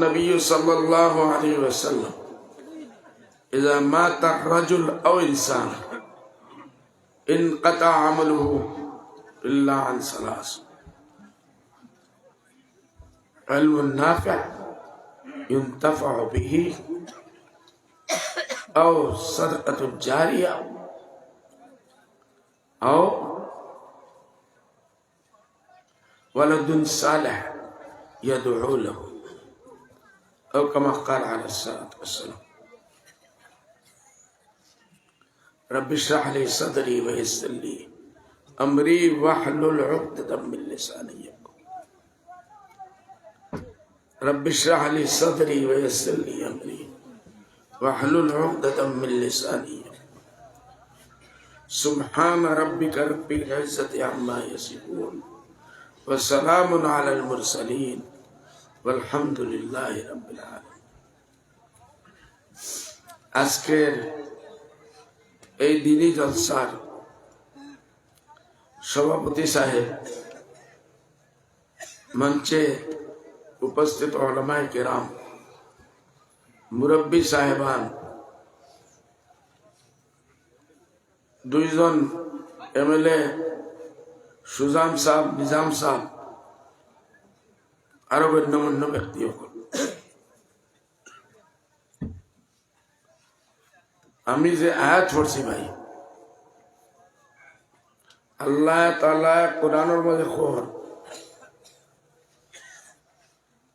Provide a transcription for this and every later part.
النبي صلى الله عليه وسلم إذا مات الرجل أو إنسان انقطع عمله إلا عن ثلاث: علم نافع ينتفع به، أو صدقة جارية، أو ولد صالح يدعو له، أو كما قال عليه الصلاة والسلام: رب اشرح لي صدري ويسر لي أمري واحلل عقدة من لساني يفقهوا. رب اشرح لي صدري ويسر لي أمري واحلل عقدة من لساني يفقهوا. سبحان ربك رب العزة عما يصفون وسلام على المرسلين والحمد لله رب العالمين. আজকের এই দিনী জলসার সভাপতি সাহেব, মঞ্চে উপস্থিত উলামায়ে কেরাম, মুরব্বী সাহেবান, দুইজন এমএলএ সুজাম সাহেব, নিজাম সাহেব, আরো গণ্যমান্য ব্যক্তি, আমি যে আয়াত পড়ছি ভাই, আল্লাহ তাআলা কোরআনের মধ্যে খবর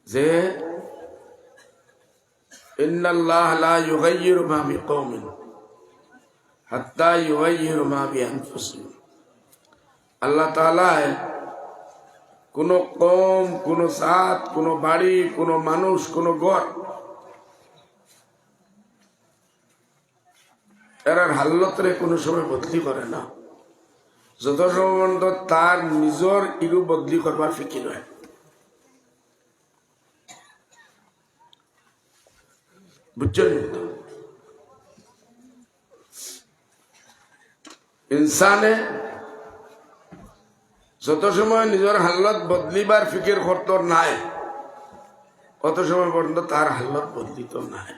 যে ইন্নাল্লাহ লা ইউগাইয়িরু মা বিকওমিন হাত্তা ইউগাইয়িরু মা বিআনফুসিহিম। আল্লাহ তাআলা কোন কওম, কোন জাত, কোন বাড়ি, কোন মানুষ, কোন ঘর এর হাল্লতরে কোনো সময় বদলি করে না, যত সময় তার নিজের ইরু বদলি করবার ফিকির হয়। বুঝছেন? ইনসানে যত সময় নিজের হাল্লত বদলিবার ফিকির করত নাই, কত সময় পর্যন্ত তার হাল্লত বদলিত নাই।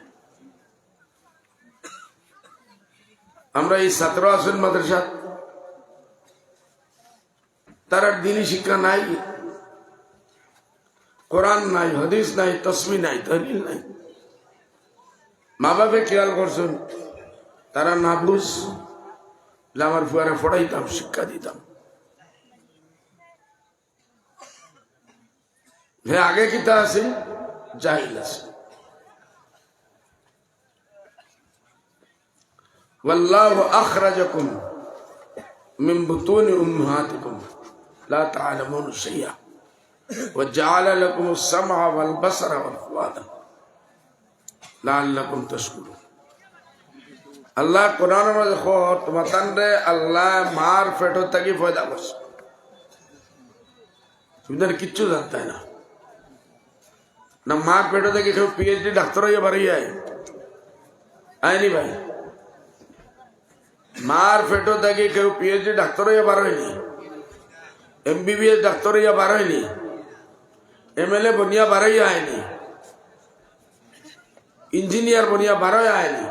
আমরা এই ছাত্র আছেন মাদ্রাসা, তার দিনী শিক্ষা নাই, কোরআন নাই, হাদিস নাই, তাসবিহ নাই, তাহলিল নাই। মা বাপে খেয়াল করছেন, তারা না বুঝ আমার ফুয়ারে পড়াইতাম, শিক্ষা দিতাম। হে আগে কিতা আছে, জাহিল আছে। ওয়াল্লাহু আখরাজাকুম মিন বুতুনি উম্মাহাতিকুম লা তা'লামুনা শাইআ ওয়া জা'আলা লাকুমুস সামআ ওয়াল বাসারা ওয়াল ফুআদা লাআল্লাকুম তাশকুরুন। আল্লাহ কোরআনের মধ্যে কয় তোমাদের আল্লাহ মার পেট থেকে পয়দা করছে, তোমাদের কিচ্ছু জানতে না। না মার পেট থেকে কেউ পিএইচডি ডাক্তার হয়ে বাড়ি যায় আয়নি ভাই? মার পেট থেকে কেউ পিএইচডি ডাক্তার হয়ে বার হয়নি, এমবিবিএস ডাক্তার হইয়া বার হয়নি, এমএলএ বনিয়া বার হইয়া আয়নি, ইঞ্জিনিয়ার বনিয়া বার হয়ে আয়নি,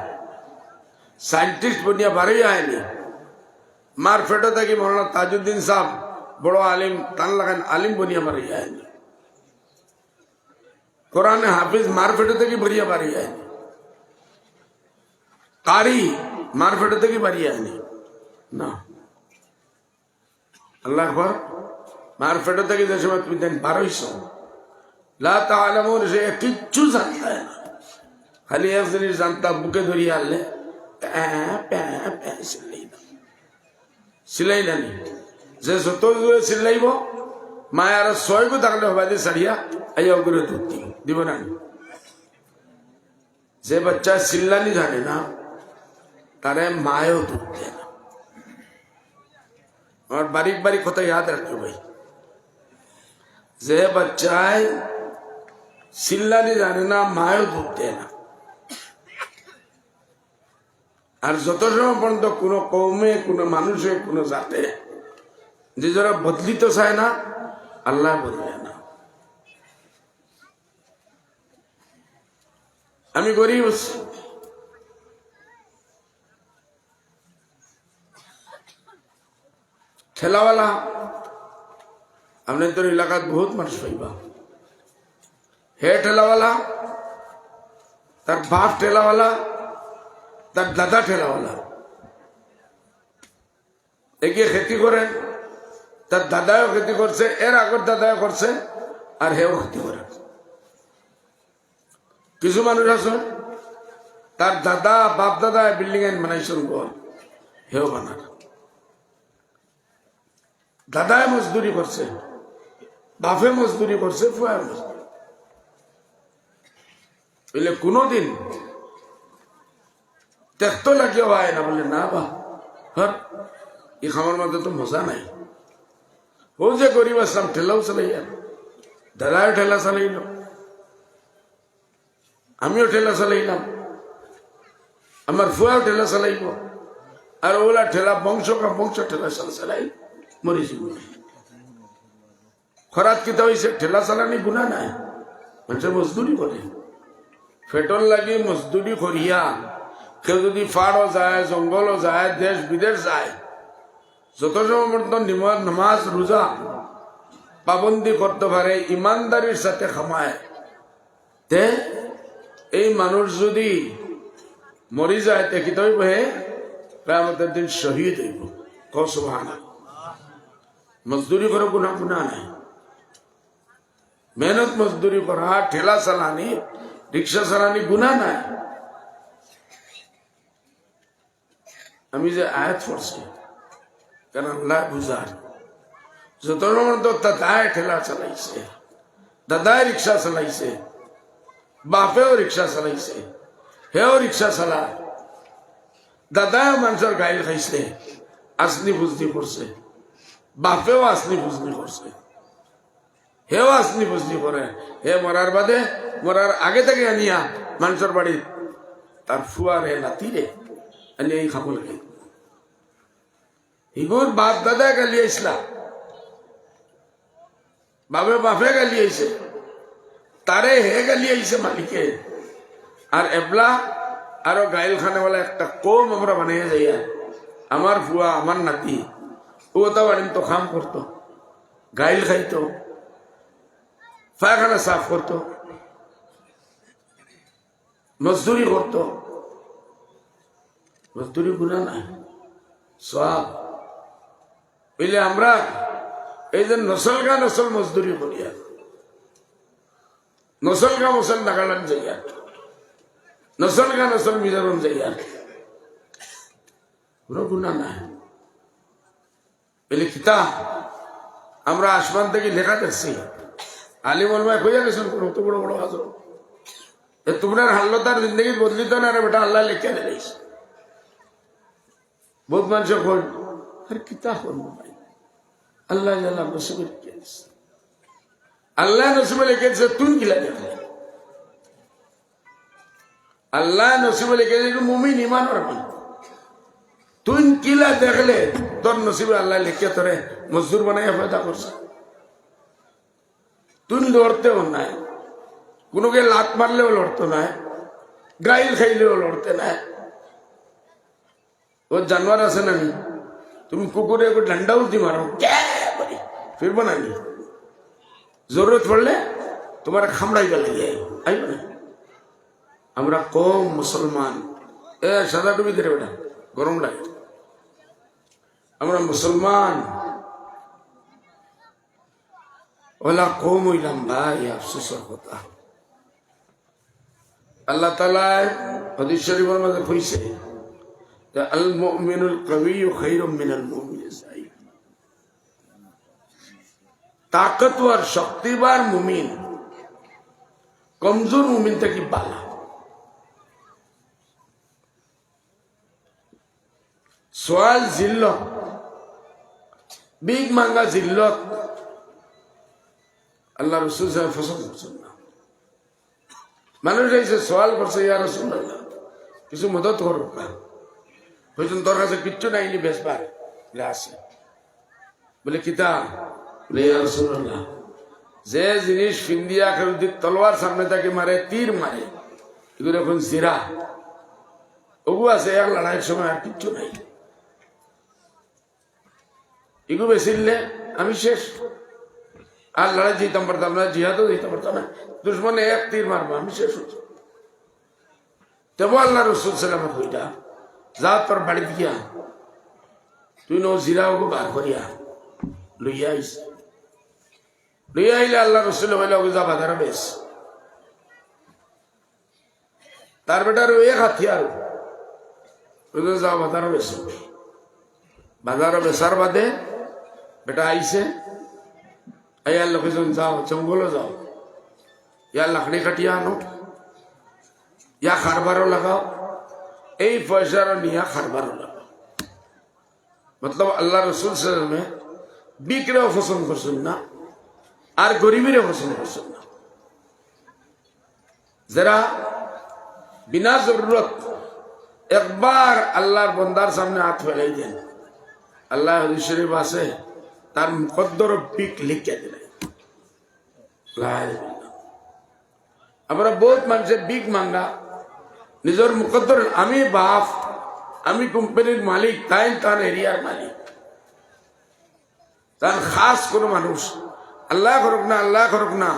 সায়েন্টিস্ট বনিয়া বার হইয়া আয়নি। মার পেট থেকে মৌলানা তাজউদ্দিন সাহেব বড় আলিম, তান লাগান আলিম বনিয়া বার হইয়া আয়নি। কোরআনে হাফিজ মার পেট থেকে বরিয়া বার হইয়া আয়নি, কারি মার পেট থেকে বাড়িয়ে আয়নি না। আল্লাহ আকবার। মার পেট থেকে যে সময় তুমি দেন বার হইছ, লা তা'লামুন, সে কিচ্ছু জানতে না, খালি এক জিনিস জানতাম, বুকে ধরিয়ে আনলে সিলাই না, যে যত চিল্লাইব মায়ের ছয় গো থাকলে হবা দিয়ে সারিয়া আইয়া করে দুধ দিব না। যে বাচ্চা চিল্লানি জানে না, তারে মায়েও দুধ দেয় না। আমার বারিক বারিক কথা ইয়াদ রাখো ভাই, যে বাচ্চায় চিল্লানি জানে না, মায়েও দুধ দেয় না। আর যত সময় পর্যন্ত কোনো কৌমে, কোনো মানুষে, কোনো জাতে যে যারা বদলিতে চায় না, আল্লাহ বদলে না। আমি গরিব আছি, ঠেলাওয়ালা আপনার তোর এলাকাত বহুত মানুষ পাইবা। হে ঠেলাওয়ালা, তার বাপ ঠেলাওয়ালা, তার দাদা ঠেলাওয়ালা, এগিয়ে খেতি করেন, তার দাদাও খেতি করছে, এর আগের দাদাও করছে, আর হেও খেতি করে। কিছু মানুষ আছে তার দাদা বাপ দাদা বিল্ডিং এ বানাইছেন ঘর, হেও বানার। দাদায় মজদুরি করছে, বাপে মজদুরি করছে, ফুয়ায় মজদুরি। বলে কোনদিন ত্যাক্ত লাগিয়ে হয় না, বলে না বা হর এই খামার মধ্যে তো মজা নাই। ও যে গরিব আসলাম, ঠেলাও চালাইয়া, দাদায় ঠেলা চালাইল, আমিও ঠেলা চালাইলাম, আমার ফুয়াও ঠেলা চালাইব, আর ওলা ঠেলা বংশ কা বংশ ঠেলা চালাই মরি যাব। খরাত কিতা হয়েছে, ঠেলা চালানি গুণা নাই, মানুষের মজদুরি করে। পেট্রোল লাগি মজদুরি করিয়া কেউ যদি ফাড়ও যায়, জঙ্গলও যায়, দেশ বিদেশ যায়, যত সময় নামাজ রোজা পাবন্দি করতে পারে, ইমানদারির সাথে খামায়, তে এই মানুষ যদি মরি যায় তে কি তৈব হে কিয়ামতের দিন শহীদ হইব। কও সুবহানাল্লাহ। মজদুরি করে গুনাহ গুনাহ নাই, মেহনত মজদুরি করা, ঠেলা চালানি, রিক্সা চালানি গুনাহ নাই। আমি যে আয়াত পড়ছি কেন আল্লাহ বুঝার, যত দাদায় ঠেলা চালাইছে, দাদায় রিক্সা চালাইছে, বাপেও রিক্সা চালাইছে, হেও রিক্সা চালা, দাদায় মানুষের গাইল খাইছে, আসনি বুঝনি করছে, বাপেও আসনি বুঝনি করছে, হেও আসনি বুঝনি করে। হে মরার বাদে, মরার আগে থেকে আনিয়া মানুষের বাড়ি তার ফুয়ারে নাতিরে আনিয়া এই খাবো লাগে। ইগোর বাপ দাদা গালিয়াইছিলা, বাপে বাপে গালিয়াইছে, তারে হে গালিয়াইছে মালিকে। আর এবলা আরো গাইল খানে বলে একটা কম আমরা বানিয়ে যাইয়া, আমার ফুয়া আমার নাতি ও তো বাড়ি তো খাম করতো, গাইল খাইতো, পায়খানা সাফ করতো, মজদুরি করতো। মজদুরি গুনাহ নাই, সওয়াব। বলে আমরা এই যে নসলগা নসল মজদুরি করিয়া, নসলগা মসল নাগালান যাইয়া, নসলগা নসল মিজোরাম যাইয়া, কোনো গুনাহ নাই। বলে কিতা আমরা আসমান থেকে লেখা দেখছি, আলিম ওলামায়ে কইয়া গেছেন কত বড় বড় হাজর, তোমার হাল্লতার জিন্দগি বদলিত না রে বেটা, আল্লাহ লিখে দিলেন। বহুত মানুষ কই আর কিতা করবো ভাই, আল্লাহ আল্লাহ নসিবে লিখে দিচ্ছে, আল্লাহ নসিবে লিখে দিচ্ছে, তুই কিলা দেখলে আল্লাহ নসিবে লিখে দিচ্ছে, মুমিন ইমান রাখবি, তুই কিলা দেখলে তোর নসিবে আল্লাহ লিখে তোরে মজদুর বানাইয়া ফায়দা করছে। তুই লড়তেও নাই, কোনোকে লাত মারলেও লড়তো নাই, গাইল খাইলেও লড়তে নাই। ও জানোয়ার আছে না, তুমি কুকুরে ডান্ডা উল্টি মারো ফিরবো না, জরুরত পড়লে তোমার খামড়াই গেলে আইব না। আমরা কম মুসলমান, এ সাদা টুপি ধরে বেটা গরম লাগে, আমরা মুসলমান ওলা কম হইলাম ভাই, আফসোসের কথা। আল্লাহ তাআলা হাদিস শরীফের মধ্যে কইছে যে আল মুমিনুল কবিয়্যু খায়রুম মিনাল মুমিনিজ যায়িফ। তাকতওয়ার শক্তিবান মুমিন কমজোর মুমিন থেকে ভালো। সোয়াল জিল্লত, বিগ মাঙ্গা জিল্লত আল্লাহ রাসূল সাল্লাল্লাহু আলাইহি ওয়াসাল্লাম পছন্দ না। মানুষ এসে সোয়াল করছে, ইয়া রাসূলুল্লাহ কিছু মদত করো, কইছেন তোর কাছে কিচ্ছু নাইনি বেশবার আছে, বলে কিতা, বলে ইয়া রাসূলুল্লাহ যে জিনিস ফিন্দিয়া কেউ তলোয়ার সামনে তাকে মারে, তীর মারে, এগুলো এখন জিরা ওগু আছে এক লড়াইয়ের সময় আর কিচ্ছু নাই এগুলো বেশিলে আমি শেষ আর লড়াই যেতাম পারতাম না জিহাদও যেতাম পারতাম না দুশ্মনে এক তীর মারবো আমি শেষ হচ্ছি তবু আল্লাহ রসুল সালামত হইটা যা তোর বাড়ি দিয়া তুই নো জিরা ওগু বার করিয়া লইয়া আইস লইয়া আইলে আল্লাহ রসুল হইলে ওগু যা বাজারে বেশ তার বেটার এক হাতিয়ার যা বাজারে বেশ বাজারে বেসার বাদে বেটা আইসে আয়ার লোকেজন যাও জঙ্গলও যাও ইয়া লাকড়ি কাটিয়া আনো ইয়া খারবারও লাগাও এই পয়সারও নিয়া খারবারও লাগাও মতলব আল্লাহ রসুল সাল্লামে বিক্রেও পছন্দ করছেন না আর গরিবেরও পছন্দ করছেন না যারা বিনা জরুরত একবার আল্লাহর বন্দার সামনে হাত ফেলাই দেন আল্লাহ হাদিস শরীফ আছে তার মুকদ্দর বিক লিখে দিলেন আমরা বহুত মানুষের বিক মাঙ্গা নিজের মুকদ্দর আমি বাপ আমি কোম্পানির মালিক তাই তার এরিয়ার মালিক তার খাস কোনো মানুষ আল্লাহ করুক না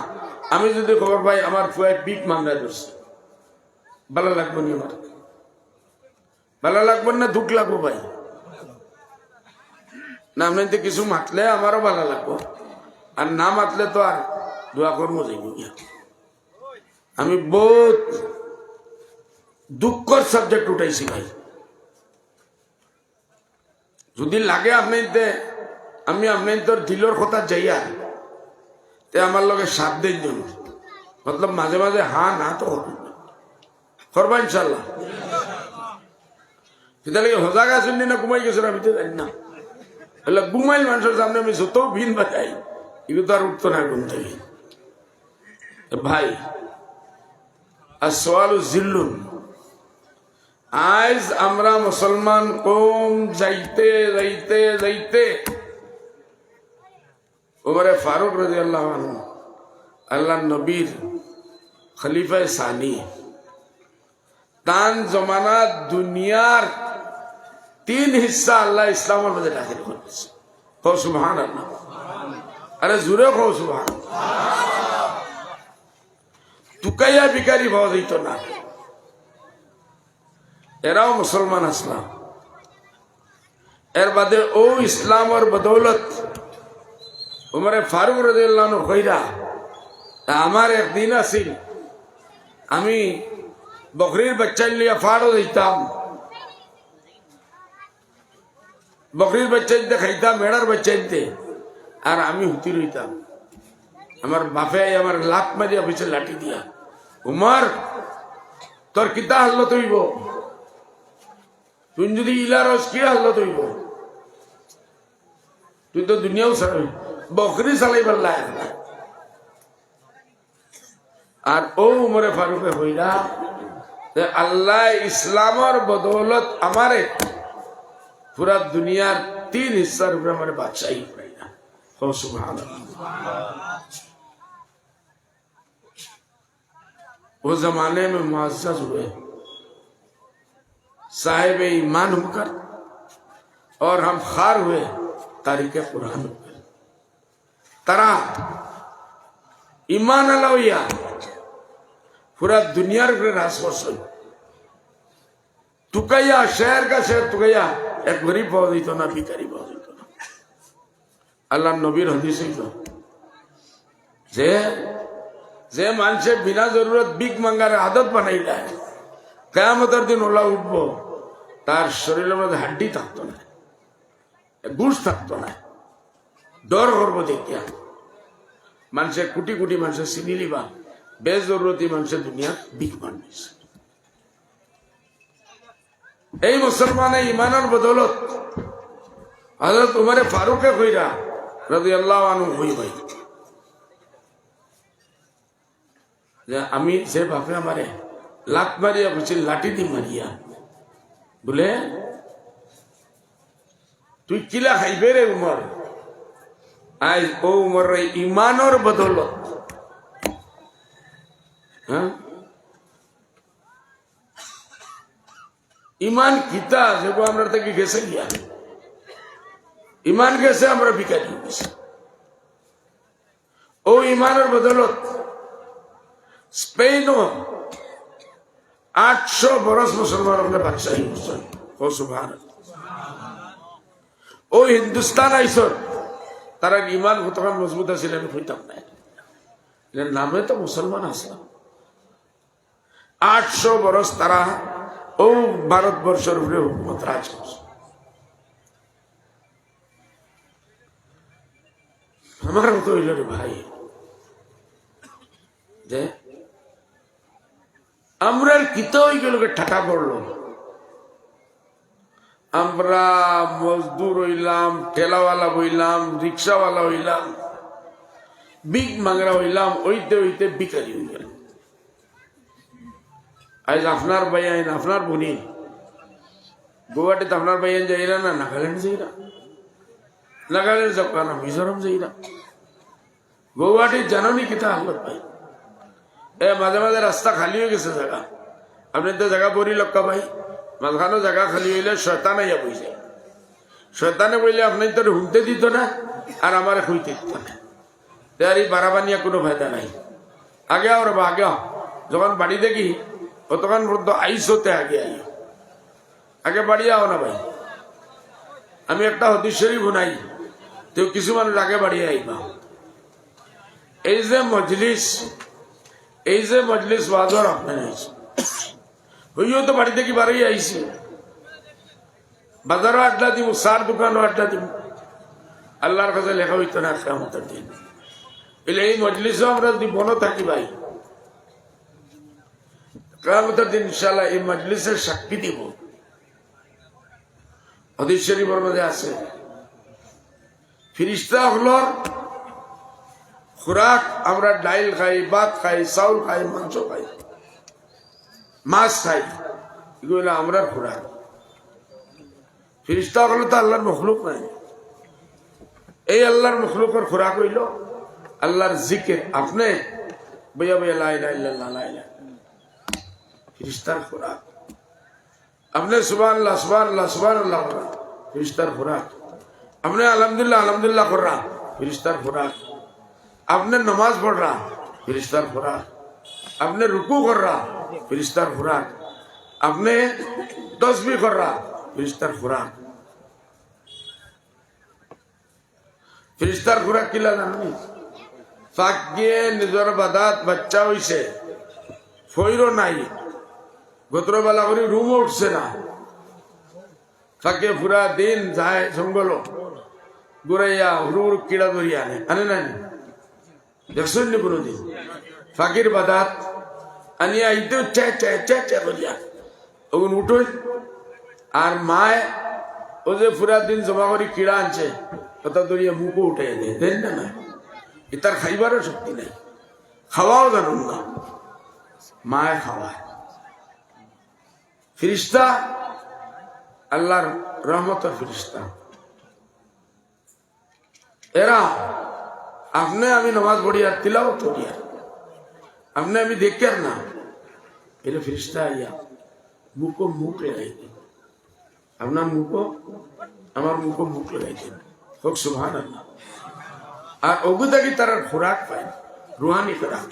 আমি যদি খবর পাই আমার ফুয়ায় বিক মাঙ্গা ধরছে ভালো লাগবো নি আমার ভালো লাগবো না দুঃখ লাগবো ভাই না আপনি তো কিছু মাতলে আমারও ভালো লাগবো আর না মাতলে তো আর দোয়া কর্ম যাইব আমি বহুত দুঃখর সাবজেক্ট উঠাইছি ভাই যদি লাগে আপনি আমি আপনার তোর দিলর কথা যাইয়া তে আমার লগে 7 দিন জন মতলব মাঝে মাঝে হা না তো করবা ইনশাল্লাহ সেটা লাগে হজা গেছেন না ঘুমাই গেছেন আমি তো জানি না ঘুমাইল মানুষের সামনে আমি যত ভিন বাজাই এগুলো তো আর উঠতো না ঘুম থেকে ভাই আর সওয়াল জিল্লুন আজ আমরা মুসলমান কম যাইতে যাইতে যাইতে উমরে ফারুক রাদিয়াল্লাহু আনহু আল্লাহ নবীর খলিফায়ে সানি তান জমানা দুনিয়ার 3 হিস্সা আল্লাহ ইসলামের মধ্যে দাখিল করেছে কো সুবহানাল্লাহ আরে জোরে কো সুবহানাল্লাহ তুকাইয়া বিকারি ভাও দিত না এরাও মুসলমান আসলাম এর বাদে ও ইসলামের বদৌলত উমরে ফারুক রাদিয়াল্লাহু আনহু কইরা আমার একদিন আছিল আমি বকরির বাচ্চা লিয়া ফাড়ো দিতাম বকরির বাচ্চা দিতে খাইতাম মেড়ার বাচ্চা দিতে আর আমি হুতি রইতাম আমার বাপে আমার লাত মারিয়া পিছিয়ে লাঠি দিয়া উমর তোর কিতা হাল্লত হইব তুই যদি ইলারস কি হাল্লত হইব তুই তো দুনিয়াও চালাবি বকরি চালাইবার লাগ না আর ও উমরে ফারুকে হইলা আল্লাহ ইসলামের বদৌলত আমারে পুরা দুনিয়ার 3 হিস্সার উপরে আমার বাদশাহী পাইনা वो जमाने में मुअज़्ज़ज़ हुए साहिब ईमान होकर और हम खार हुए तारीख कुरान हुए तरा ईमान अलाविया पूरा दुनिया के रास वर्षन तुकैया शहर का शहर तुकैया एक गरीब बहुत ही तो ना भिखारी बहुत ही तो ना अल्लाह नबीर हदीस ही तो যে মানুষের বিনা জরুরত বিক মাঙ্গার আদত বানাইলা কিয়ামতের দিন ওলা উঠবো তার শরীরের মধ্যে হাড্ডি থাকতো না গুশ থাকতো না ডর করবো দেখিয়া মানুষের কোটি কোটি মানুষের চিনিলিবা বেজরুরতি মানুষের দুনিয়া বিক মানুষ এই মুসলমানের ইমানের বদৌলত হযরত উমরে ফারুকে কইরা রাদিয়াল্লাহু আনহু হই ভাই যে আমি যে বাপে আমারে লাত মারিয়া বলছি লাঠি দি মারিয়া বলে তুই কিলা খাইবে রে উমর আজ ও উমর ইমানের বদৌলত হ্যাঁ ইমান কিতা যেগুলো আমরা থেকে গেছে গিয়া ইমান গেছে আমরা বিকারি গেছি ও ইমানের বদলত স্পেনও 800 বরস মুসলমান अपने বাদশাহী করছেন ও সুবহানাল্লাহ ও হিন্দুস্তান আইসর তারা ইমান কতক্ষণ মজবুত আছিল আমি কইতাম না এর নামে তো মুসলমান আসলাম 800 বরস তারা ও ভারতবর্ষের উপরে হুকুমত রাজ করছে আমার মতো হইল রে ভাই যে আমরা কিতা হয়ে গেল ঠাটা পড়লো আমরা মজদুর হইলাম ঠেলাওয়ালা হইলাম রিক্সাওয়ালা হইলাম বিগ মাংরা হইলাম ওইতে ওইতে বিকারি হয়ে গেল আজ আপনার ভাইয়াইন আপনার বোনি গুয়াহাটিতে আপনার ভাইয়ান যাইরা না নাগাল্যান্ড যাইরা নাগাল্যান্ড যাও না মিজোরাম যাইরা গুয়াহাটির জানানি কিতা হালত ভাই এ মাঝে মাঝে রাস্তা খালি হয়ে গেছে জায়গা আপনি তো জায়গা বরি লক্কা ভাই মাঝখানো জায়গা খালি হইলে শয়তান আইয়া বই যায় শয়তানে বইলে আপনি তো হুমতে দিত না আর আমার খুঁজতে দিত না তার এই বাড়াবানিয়া কোনো ফায়দা নাই আগে আর আগে যখন বাড়ি দেখি তখন বলতো আইসোতে আগে আইও আগে বাড়ি আও না ভাই আমি একটা হদিশ্বরী বুনাই তো কিছু মানুষ আগে বাড়ি আইবা এই যে মজলিস ওয়াজর আপনার আইসি হইও তো বাড়ি থেকে বাড়ি আইসি বাজারও আড্ডা দিব সার দোকানও আড্ডা দিব আল্লাহর কাছে লেখা হইতো না কিয়ামতের দিন এলে এই মজলিসও আমরা যদি বনো থাকি ভাই কিয়ামতের দিন ইনশাআল্লাহ এই মজলিসের সাক্ষী দিব হাদিস শরীফের মধ্যে আছে ফেরেশতা হলোর খুরাক আমরা ডাইল খাই ভাত খাই চাউল খাই মাংস খাই মাছ খাই এগুলো আমরা খুরাক ফেরেশতা হলো তো আল্লাহর মখলুক নাই এই আল্লাহর মখলুকের খুরাক হইল আল্লাহর জিকির আপনি বইয়া বইয়া লা ইলাহা ইল্লাল্লাহ লা ইলাহা ফেরেশতার খুরাক আপনি সুবহানাল্লাহ সুবহানাল্লাহ সুবহানাল্লাহ ফেরেশতার খুরাক আপনি আলহামদুলিল্লাহ আলহামদুলিল্লাহ कर रहा ফেরেশতার খুরাক आपने नमाज पढ़ रहा फिरिश्तार खुराक आपने रुकू कर रहा फिरिश्तार खुराक आपने तस्बीह कर रहा फिरिश्तार खुराक फिरिश्तार खुराक किला जानी फाकिए निजर बादात बच्चा হইছে ফইরো নাই গোত্র বালা করে রুম উঠছে না ফাকে পুরা দিন যায় জঙ্গল গুরাইয়া হুরুর কিড়া ধরিয়া আনে না দেখছেন নি কোনদিন ফাকির বাদাত আনিয়া ইতো চা চা চা চা বলিয়া ওগুন উঠোই আর মায় ও যে পুরা দিন জমা করে কিড়া আনছে ওটা ধরিয়া মুখও উঠে দেয় দেন না না এটার খাইবারও শক্তি নাই খাওয়াও জানুন না মায় খাওয়ায় ফিরিস্তা আল্লাহর রহমতের ফিরিস্তা এরা আপনি আমি নামাজ পড়িয়া তিলাওয়াত করিয়া আপনি আমি দেখি আর না এলে ফিরিস্তা আইয়া মুখো মুখ লাগাই দেন আপনার মুখো আমার মুখো মুখ লাগাই দেন হোক সুবহানাল্লাহ আর অগুতা কি তার খোরাক পায় রুহানি খোরাক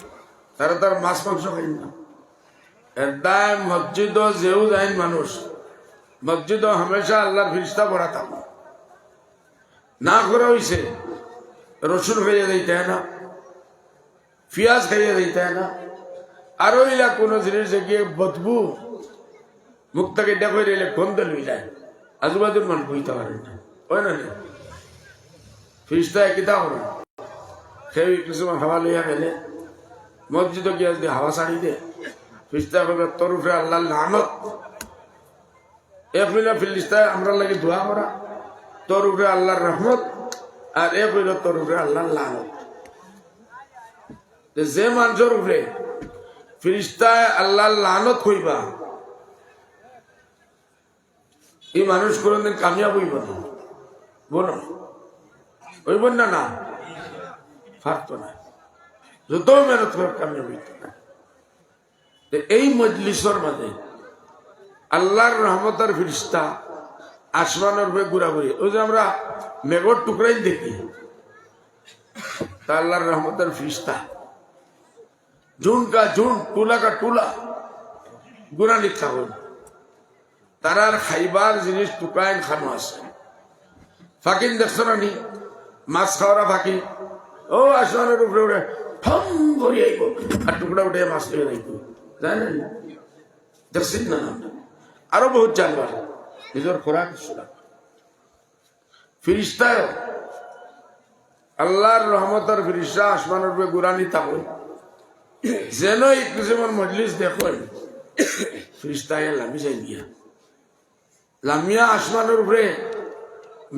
তারা তার মাছ মাংস খাই না একদম মসজিদ যেও যায় মানুষ মসজিদ হামেশা আল্লাহর ফিরিস্তা পড়া থাকো না করা হয়েছে রসুন খাইয়া দিতে হয় না পিঁয়াজ খাইয়া দিতে হয় না আরো ইলা কোনো জিনিস গিয়ে বদবু মুখ থেকে দেখে এলে গন্ধ লই যায় আজুবাজুর মানুষ বুঝতে পারেন না ওই না ফিরিস্তা কিতা করে সেই কিছুমান হাওয়া লইয়া গেলে মসজিদ গিয়া যদি হাওয়া ছাড়ি দে ফিরিস্তা করবে তোর উপরে আল্লাহ লানত এক মিলা ফিরিস্তায় আমরা লাগে দোয়া করা তোর উপরে আল্লাহর রহমত আর এক হইল তোর উপরে আল্লাহ লানত যে মানুষের উপরে ফিরিস্তায় আল্লাহ লানত হইবা এই মানুষ কোনদিন কামিয়াব হইব না বলো হইব না না পারত না যত মেহনত করে কামিয়াব হইত না এই মজলিসের মাঝে আল্লাহর রহমতের ফিরিস্তা আসমানের উপরে ঘুরাঘুরি। ওই যে আমরা মেঘর টুকরাই দেখি, তা আল্লাহর রহমতের ফিরিস্তা জুন কা জুন টুলা কা টুলা গুনানি থাকুন। তারার খাইবার জিনিস টুকাইন খানো আছে। ফাকিন দেখছো না নি? মাছ খাওয়ারা ফাঁকি ও আসমানের উপরে উঠে ফম করে আইব আর টুকরা উঠে মাছ লিয়ে যাইব, জানেন? দেখছেন না? আরো বহুত জানবার নিজের খোরাক ফিরিস্তা আল্লাহর রহমতের ফিরিস্তা আসমানের উপরে গুরানি থাকুন। যেন একটু যেমন মজলিস দেখুন ফিরিস্তায় লামি যাই গিয়া লামিয়া আসমানের উপরে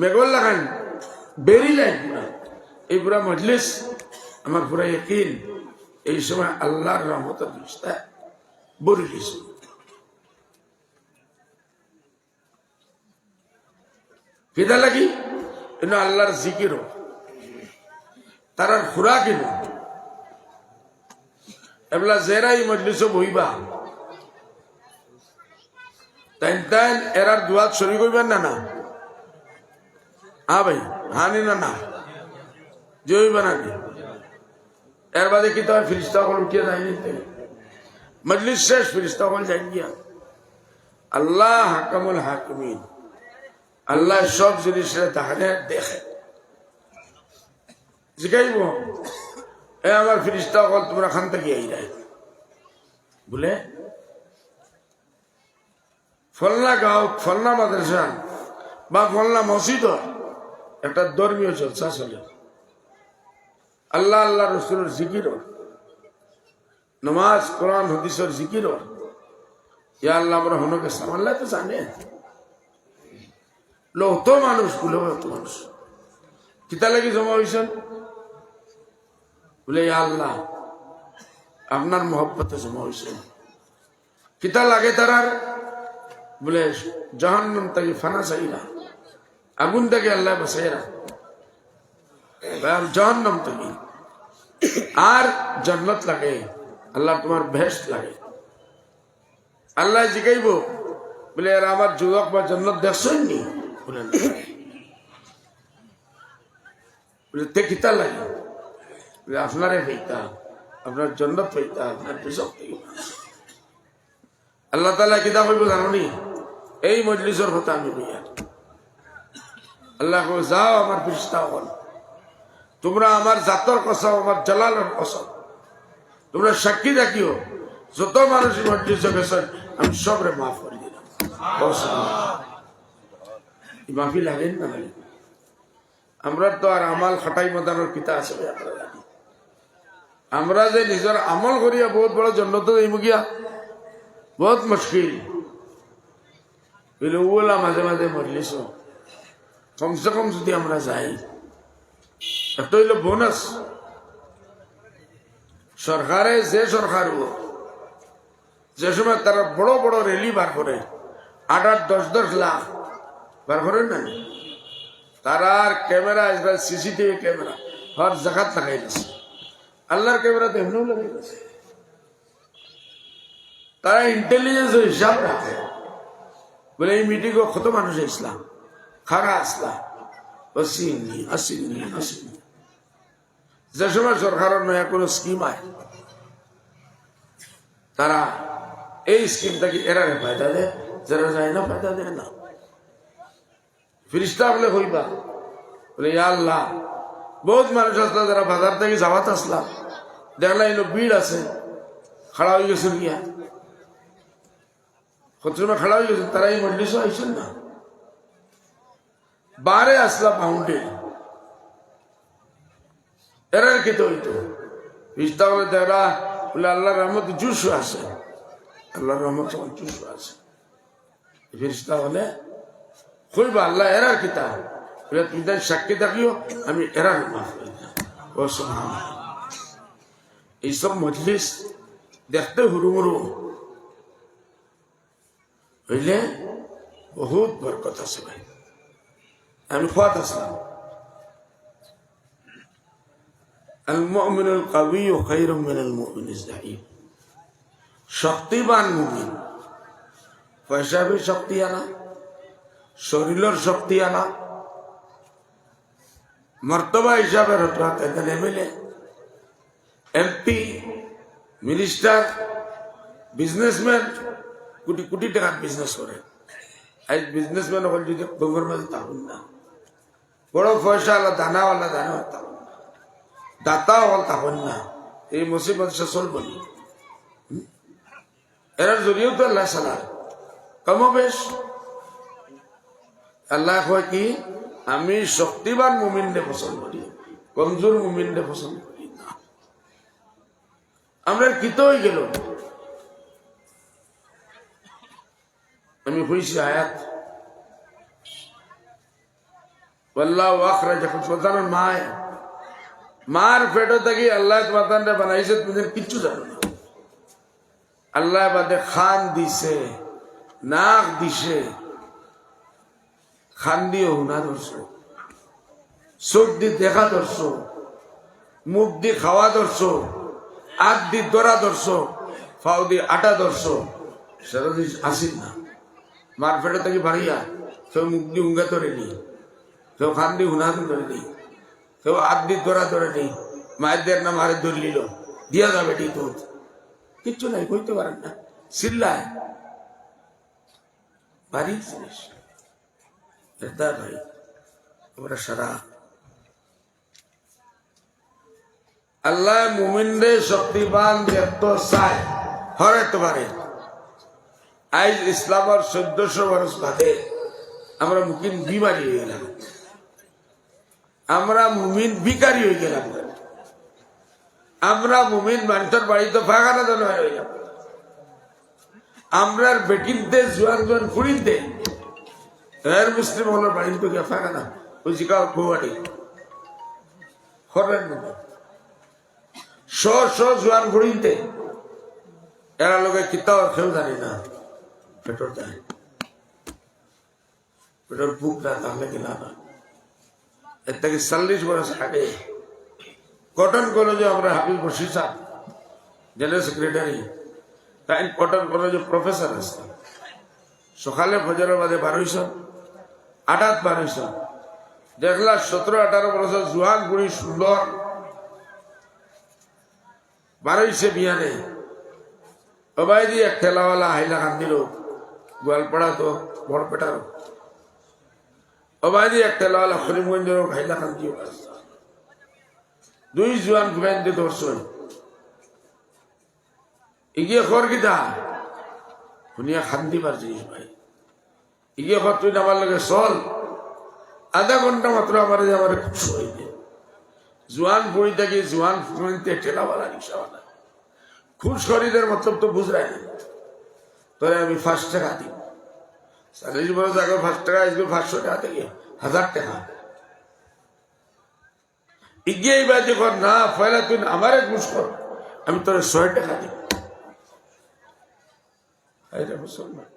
মেঘল লাগান বেরি লাইন পুরা এই পুরা মজলিস আমার পুরা ইকিন এই সময় আল্লাহর রহমতের ফিরিস্তা বরি দিয়েছে। কেদা লাগি আল্লাহর জিকির তারার খুরা কিন এবলা জেরাই মজলিস বইবা তাই তাই এরার দুয়াত শরীর করবেন না? না হ্যাঁ ভাই, হানি না না জইবা নাকি? এর বাদে কি তোমার ফিরিস্তা হল উঠিয়ে যায়নি? মজলিস শেষ, ফিরিস্তা হল যাই গিয়া আল্লাহ হাকামুল হাকিমিন, আল্লাহ সব জিনিসের তাহলে দেখে জিগাইব এ আমার ফিরিস্তা হল তোমরা খান থেকে এই যায় বলে ফলনা গাঁও ফলনা মাদ্রাসা বা ফলনা মসজিদ একটা ধর্মীয় চর্চা চলে, আল্লাহ আল্লাহ রসুলের জিকির, নমাজ কোরআন হাদিসের জিকির, ইয়া আল্লাহ আমরা হনকে সামাল্লা তো জানে লত মানুষ বলে অত মানুষ কিতা লাগি জমা হয়েছেন বলে ইয়া আল্লাহ আপনার মহব্বতে জমা হয়েছেন। কিতা লাগে তারার বলে জাহান্নাম থেকে ফানা চাই না, আগুন থেকে আল্লাহ বাঁচাই না, জাহান্নাম থেকে আর জান্নাত লাগে, আল্লাহ তোমার বেহেশত লাগে। আল্লাহ জিগাইব বলে আর আমার যুবক বা জান্নাত দেখছেন নি বলে তে কিতা লাগে বলে আপনারে পেইতা, আপনার জান্নাত পেইতা, আপনার বেশক থেকে। আল্লাহ তাআলা কিতা কইব জানি? এই মজলিসের কথা আমি বইয়া আল্লাহ কই যাও আমার ফিরিস্তা হল, তোমরা আমার জাতর কসম আমার জালালের কসম তোমরা সাক্ষী রাখিও যত মানুষ মজলিসে গেছেন আমি সবরে মাফ করে দিলাম। মাফি লাগেন না লাগে? আমরা তো আর আমাল খাটাই মতানোর পিতা আছে, আমরা যে নিজের আমল করিয়া বহুত বড় জন্নত গিয়া বহুত মুশকিল ওলা মাঝে মাঝে মজলিস কমসে কম যদি আমরা যাই একটা হইল বোনাস। সরকারে যে সরকার যে সময় তারা বড় বড় রেলি বার করে 8-10 লাখ বার করেন না, তারা ক্যামেরা সিসিটিভি ক্যামেরা হর জায়গাত লাগাই দিচ্ছে, আল্লাহর ক্যামেরা তো এমনিও লাগাই দিচ্ছে। তারা ইন্টেলিজেন্স হিসাব রাখে বলে এই মিটিংও কত মানুষ আসলাম, খারা আসলাম, আসিনি আসিনি আসিনি। যে সময় সরকারের নয়া কোনো স্কিম আয় তারা এই স্কিমটাকে এরা ফায়দা দেয়, যারা যায় না ফায়দা দেয় না। ফিরিস্তা বলে হইবা বলে ইয়া আল্লাহ বহুত মানুষ আসলো যারা বাজার থেকে যাওয়াত আসলাম দেখলাম এলো ভিড় আছে, খাড়া হয়ে গেছে গিয়া কত সময় খাড়া হয়ে গেছে, তারা এই মজলিসও আইসেন না, বারে আসলাম মাউন্টে এরা খেতে হইতো। ফিরিস্তা বলে দেখলা বলে আল্লাহর রহমত জুস আছে, আল্লাহর রহমত জুস আছে। ফিরিস্তা বলে কইবা আল্লাহ এরার কিতা বলে তুমি তাই সাক্ষী থাকিও আমি এরার মাফ করে দিলাম। এইসব মজলিস দেখতে হুড়ুমুড়ু হইলে বহুত বরকত আছে ভাই। আমি খোয়াত আসলাম المؤمن القوي خير من المؤمن الضعيف। শক্তিবান মুমিন পয়সা শক্তি আনা, শরীরের শক্তি আনা, মর্তবা হিসাবে MLA, MP, minister, businessman crore crore টাকার বিজনেস করে। আজ বিজনেসম্যান হল যদি গঙ্গর মাঝে থাকুন না, বড় পয়সা আলা দানাওয়ালা দানা থাকুন না, দাতা হল থাকুন না, এই মুসিবত সে চলব না। এর জড়িয়েও তো আল্লাহ সালার কমবেশ। আল্লাহ কয় কি, আমি শক্তিবান মুমিনকে পছন্দ করি, কমজোর মুমিনকে পছন্দ করি না। আমরা কিত হয়ে গেল। আমি কইছি আয়াত, আল্লাহু আখরাজাকুম, সন্তানের মায়, মার পেটে থাকি আল্লাহ তোমাদের বানাইছে, তুমি কিচ্ছু জানো না। আল্লাহ বাদে খান দিছে, নাক দিছে, খান দিয়ে হুনা ধরছো, চোখ দিয়ে দেখা ধরছো, মুখ দিয়ে খাওয়া ধরছো, হাত দিয়ে দরা ধরছো, ফাও দিয়ে আটা ধরছো, সেটা আসিল না। মার পেটে থাকি বাড়িয়া কেউ মুখ দিয়ে উঙ্গা ধরে নি, কেউ খান দিয়ে হুনা ধরে নি, কেউ হাত দিয়ে দরা ধরে নি, মায়ের দের না মারে ধরে নিল, দিয়া যাবে ঠিক দুধ, কিচ্ছু নাই, কইতে পারেন না, চিল্লায় বাড়ি জিনিস। ভাই আমরা সারা আল্লাহ মুমিনরে শক্তিবান দেখতে চায়, হরাইতে পারে। আজ ইসলামের 1400 বরস বাদে আমরা মুমিন বিমারি হয়ে গেলাম, আমরা মুমিন ভিকারি হয়ে গেলাম, আমরা মুমিন মানুষের বাড়িতে ফাঁকানা দান হয়ে গেলাম। আমরা বেটিনতে জোয়ান জোয়ান ফুড়িতে এর মুসলিম হল বাড়িতে তো গিয়ে ফাঁকানা ওই শিকাও বৌয়াটি হরেন মতো জোয়ান ফুড়িতে এরা লোকে কিতাও খেয়েও জানি না, পেট্রোল দেয়, পেট্রোল বুক না তাহলে কি না। এর থেকে 40 বছর আগে কটন কলেজে আমরা হাবিব বশির সাহেব জেনারেল সেক্রেটারি, তাই কটন কলেজে প্রফেসর আছে। সকালে ফজরের বাদে 1200 আটাত 1200 দেখলা 17-18 বছর জোয়ান বুড়ি সুন্দর 1200 বিয়ানে অবাইদি এক ঠেলাওয়ালা হাইলা কান্দিল গোয়ালপাড়া তো বড়পেটার অবাইদি এক ঠেলাওয়ালা করিমগঞ্জের হাইলা কান্দিও, 2 জোয়ান ঘুমাইন দিয়ে ধরছেন ইগিয়ে খর কিতা শুনিয়া খান্দিবার জিনিস ভাই। ইগিয়ে খর তুই আমার লাগে চল, আধা ঘন্টা মাত্র আমার খুব সই দে। জোয়ান বুড়ি থাকি জোয়ান ফুড়িতে ঠেলাওয়ালা রিক্সাওয়ালা খুব শরীরের মতলব তো বুঝরাই না। তোরে আমি 5 টাকা দিই, 40 বছর আগে 5 টাকা, আজকে 500 টাকা থেকে 1000 টাকা। ইগিয়ে এইবার যখন না পয়লা তুই আমারে ঘুষ কর, আমি তোর 100 টাকা দিই। মুসলমান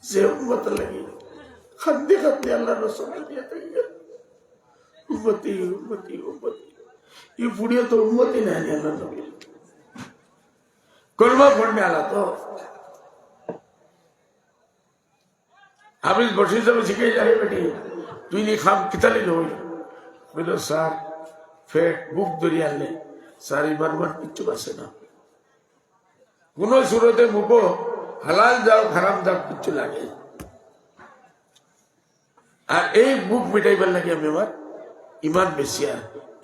যে উম্মত লাগে খাদ্যে খাদ্যে আল্লাহ রসুল দিয়ে থাকে উম্মতি উম্মতি উম্মতি, এই পুড়িয়ে তো উম্মতি নেয় আল্লাহ নবী কলমা পড়নে আলা তো হাফিজ বসির সাহেব শিখে যাবে বেটি তুই নি খাম কিতালি লই বলল স্যার ফেট বুক ধরিয়ে আনলে স্যার এবার কিচ্ছু আছে না, কোন সুরতে মুখো হালাল যাও খারাপ যাও কিচ্ছু লাগে। আর এই বুক মিটাইবার লাগে আমি আমার ইমান বেশি আর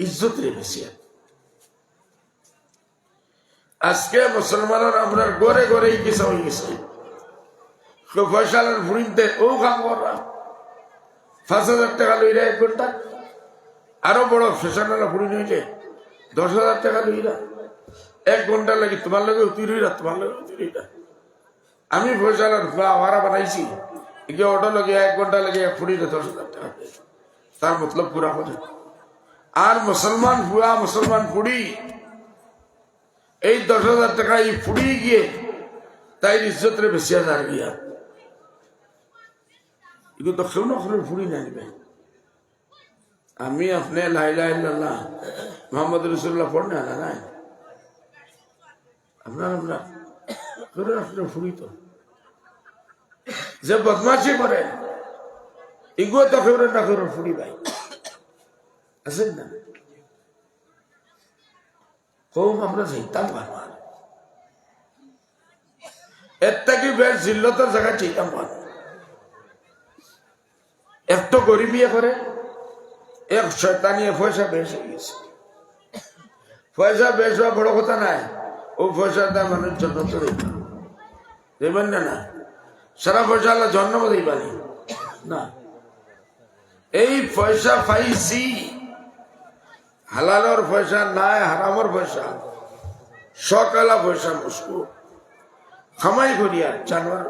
ইজ্জত রে বেশি। আজকে মুসলমানের আপনার গড়ে গড়ে কিসা হয়ে গেছে, ফয়সালের ভুড়িতে ও কাম করা 5000 টাকা লইরা 1 ঘন্টা, আরো বড় ফেশনালা ভুড়ি নইলে 10,000 টাকা লইরা 1 ঘন্টা লাগে, তোমার লগে উতি রইরা তোমার লগে উতি রইরা। আমি ফয়সালার আওয়ারা বানাইছি, একে অটো লগে 1 ঘন্টা লাগে ফুড়িতে 10,000 টাকা, তার মতলব পুরা হবে। আর মুসলমান ভুয়া মুসলমান ফুড়ি এই 10,000 টাকা এই ফুড়ি গিয়ে তাই ইজ্জত রে বেশি হাজার গিয়া এগুলো তো কেউ না ফুড়ি না নিবে। আমি আপনি লা ইলাহা ইল্লাল্লাহ মুহাম্মদ রাসূলুল্লাহ পড়নে আনা নাই আপনার আপনার আপনার ফুড়ি তো যে বদমাশি করে এগুলো তো কেউ না কেউ ফুড়ি ভাই আছেন না কম আমরা চাইতাম ভালো এর থেকে বেশ জিল্লতের জায়গায় চাইতাম ভালো একটু গরিবিয়ে করে এক শয়তানি পয়সা বেশ হয়ে গেছে পয়সা বেশ হওয়া বড় কথা নাই ও পয়সার দাম মানুষ জন্ম তো দেবেন না সারা পয়সা আল্লাহ জন্ম দিবানি না এই পয়সা পাইছি হালালর পয়সা নাই হারামর পয়সা সকালা পয়সা মুসকু খামাই করিয়া জানোয়ার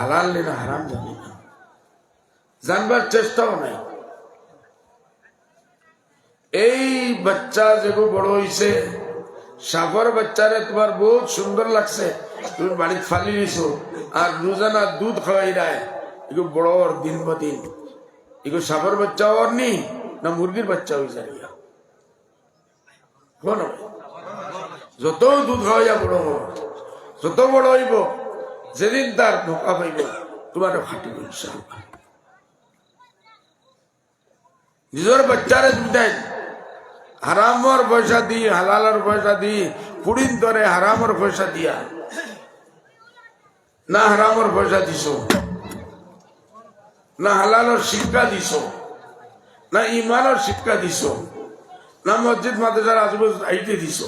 হালাল না হারাম জানি না জানবার চেষ্টাও নাই এই বাচ্চা যেগুলো বড় হয়েছে সাফর বাচ্চারে তোমার বহুত সুন্দর লাগছে তুমি বাড়িতে ফালি নিছো আর রোজানা দুধ খাওয়াই রায় এগুলো বড় দিন বা দিন এগুলো সাফর বাচ্চা ওর নি না মুরগির বাচ্চা হয়েছে যত দুধ খাওয়াইয়া বড় হোক যত বড় হইব যেদিন তার ধোকা পাইব তোমার খাটিব ইনশাআল্লাহ নিজের বাচ্চারে দেন হারামর পয়সা দি হালালের পয়সা দি কুড়িন ধরে হারামর পয়সা দিয়া না হারামর পয়সা দিছ না হালালের শিক্ষা দিছ না ইমানের শিক্ষা দিছ না মসজিদ মাদ্রাসার আজুবাজু আইতে দিছ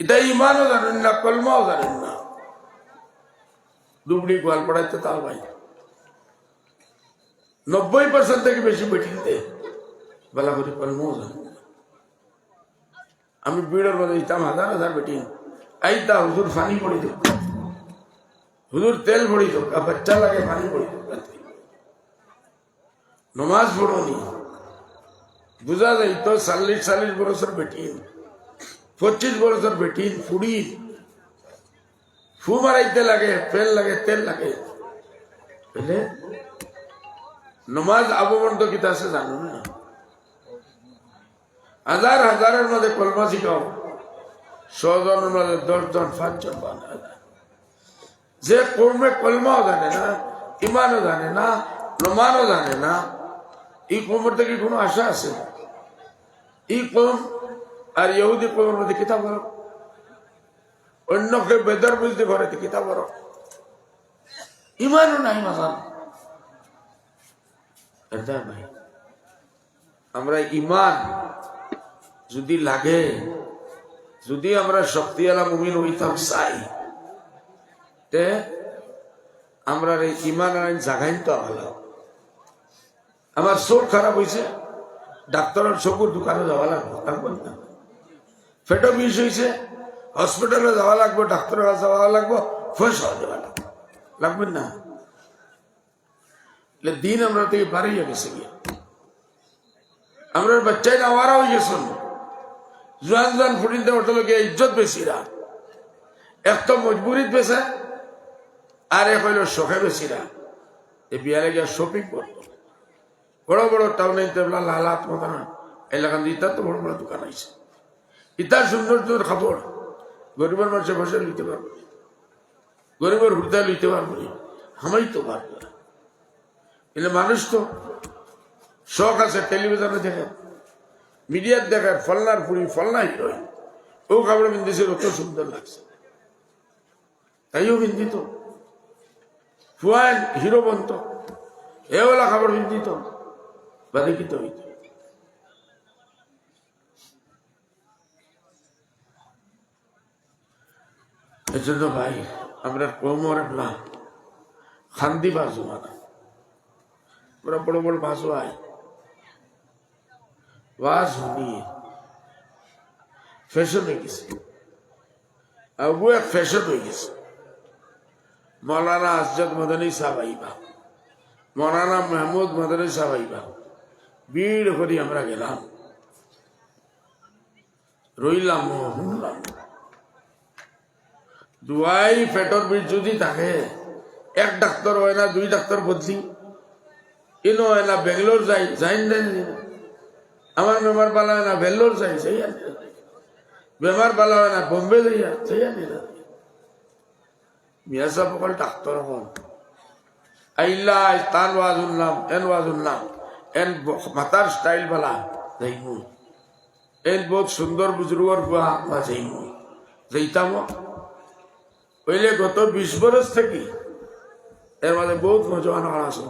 এটা ইমানও জানেন না কলমাও জানেন না ডুবড়ি গোয়াল পড়াইতে তাও ভাই 90% থেকে বেশি বেঠিতে বেলা করে কলমাও জানেন না আমি বিড়ের মধ্যে দিতাম হাজার হাজার বেটিন আইতা হুজুর পানি পড়ি দেব হুজুর তেল পড়ি দেব বাচ্চা লাগে পানি পড়ি দেব নমাজ পড়নি বুঝা যায় তো 40 বছর বেটিন 25 বছর বেটিন ফুড়ি ফু মারাইতে লাগে ফেল লাগে তেল লাগে বুঝলে নমাজ আবমন্ত কিতা আছে জানো না হাজার হাজারের মধ্যে কলমা শিখাও 100 জনের মধ্যে 10 জন 5 জন বানায় যে কর্মে কলমাও জানে না ইমানও জানে না নমানও জানে না এই কর্মের থেকে কোনো আশা আছে এই কর্ম আর ইহুদি কর্মের মধ্যে কিতাব বলো অন্যকে বেদর বুঝতে পারে কিতাব বলো ইমানও নাই মাসান ভাই আমরা ইমান যদি লাগে যদি আমরা শক্তিওয়ালা মুমিন হইতাম চাই তে আমরা এই ইমান আইন জাগাইন তো ভালো আমার চোখ খারাপ হয়েছে ডাক্তারের চকুর দোকানে যাওয়া লাগবে না পেটও বিষ হয়েছে হসপিটালে যাওয়া লাগবে ডাক্তারের কাছে যাওয়া লাগবে পয়সা দেওয়া লাগবে না দিন আমরা থেকে বাড়িয়ে গেছে গিয়ে আমরা বাচ্চাই না আওয়ারা হয়ে গেছেন জোয়ান জোয়ান ফুটিনতে ওঠলো গিয়ে ইজ্জত বেশিরা এক তো মজবুরিত বেছে আর এক হইল শখে বেশিরা এই বিয়ারে গিয়ে শপিং করতো বড় বড় টাউনে লালাত মতো না এলাকান ইতার তো বড় বড় দোকান আছে ইতার সুন্দর সুন্দর খাবার গরিবের মানুষে বসে লিখতে পারবো গরিবের হৃদয় লিখতে পারবো হামাই তো পারবো না এলে মানুষ তো শখ আছে টেলিভিশনে দেখে মিডিয়ার দেখায় ফলনার পুরি ফলনা হিরোইন ও কাপড় বিন্দিছে অত সুন্দর লাগছে তাইও বিন্দিত ফুয়ান হিরো বন্ত এওলা কাপড় বিন্দিত বাদিকিত হইত এজন্য ভাই আমরা কোমর না খান্দি বাজু মানা আমরা বড় বড় বাজু আয় ওয়াজ শুনিয়ে ফ্যাশন হয়ে গেছে আর ও এক ফ্যাশন হয়ে গেছে মৌলানা আসজদ মদনী সাহেব আইবা মৌলানা মাহমুদ মদনী সাহেব আইবা ভিড় করি আমরা গেলাম রইলাম শুনলাম দুয়াই পেটর বিষ যদি থাকে এক ডাক্তার হয় না 2 ডাক্তার বদলি ইনো হয় না বেঙ্গলোর যাই যাই না আমার বেমার পালা হয় না ভেল্লোর যাই সেই বেমার পালা হয় না বোম্বে যাইয়া সেই মিয়া সাহেব সকল ডাক্তার হন আইল্লা তান ওয়াজ উল্লাম এন মাতার স্টাইল বালা যাইমু এন বহুত সুন্দর বুজুর্গর বুয়া বা যাইমু যাইতাম ওইলে গত 20 বছর থেকে এর মাঝে বহুত নজওয়ান আছে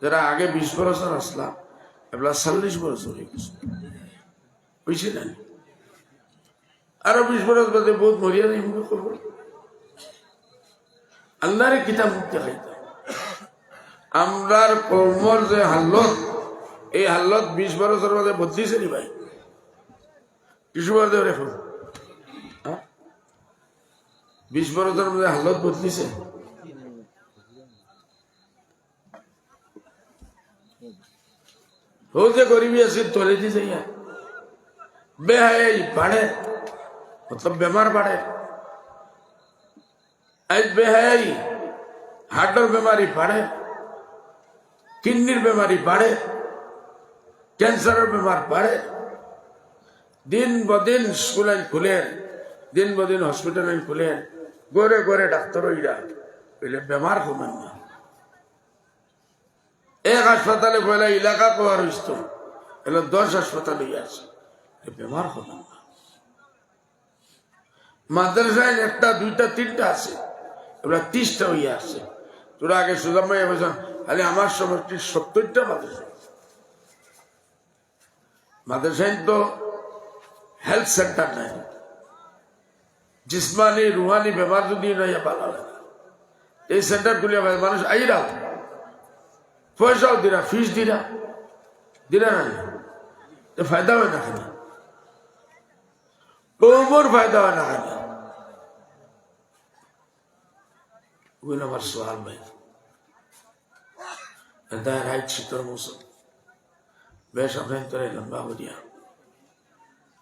যারা আগে 20 বছর আসলাম এবার 40 বছর হয়ে গেছে বুঝছি না আরো 20 বছর বাদে বহুত মরিয়া নেই মুখে খবর আল্লাহর কিতাব মুক্তি খাইতাম আমরার কর্মর যে হাল্লত এই হাল্লত 20 বছর বাদে বদলিছে নি ভাই কিছু বার দেব এখন 20 বছরের মধ্যে হালত বদলিছে যে গরিবী আছে তোলে দি যাইয়া বেহাই বাড়ে মতলব বেমার বাড়ে আজ বেহাই হার্টের বেমারি বাড়ে কিডনির বেমারি বাড়ে ক্যান্সারের বেমার বাড়ে দিন বদিন স্কুল খুলেন দিন বদিন হসপিটাল খুলেন গড়ে গড়ে ডাক্তার হইরা বলে বেমার কমান না এক হাসপাতালে পয়লা এলাকা পাওয়ার হইত এলো 10 হাসপাতাল হইয়া আছে বেমার কমান না মাদ্রাসায় 1টা 2টা 3টা আছে এবার 30টা হইয়া আছে তোরা আগে সুজাম ভাই বলছেন খালি আমার সময় 70টা মাদ্রাসায় তো হেলথ সেন্টার নাই जिस्मानी रूहानी बीमार जो दी नहीं पाला ये सेंटर खुले मानुष आई रहा पैसा दी रहा फीस दी रहा ना तो फायदा हो ना खाना कोमर फायदा हो ना खाना वो नंबर सवाल भाई अंदर राइट चित्र मौसम बेशक है तो लंबा हो गया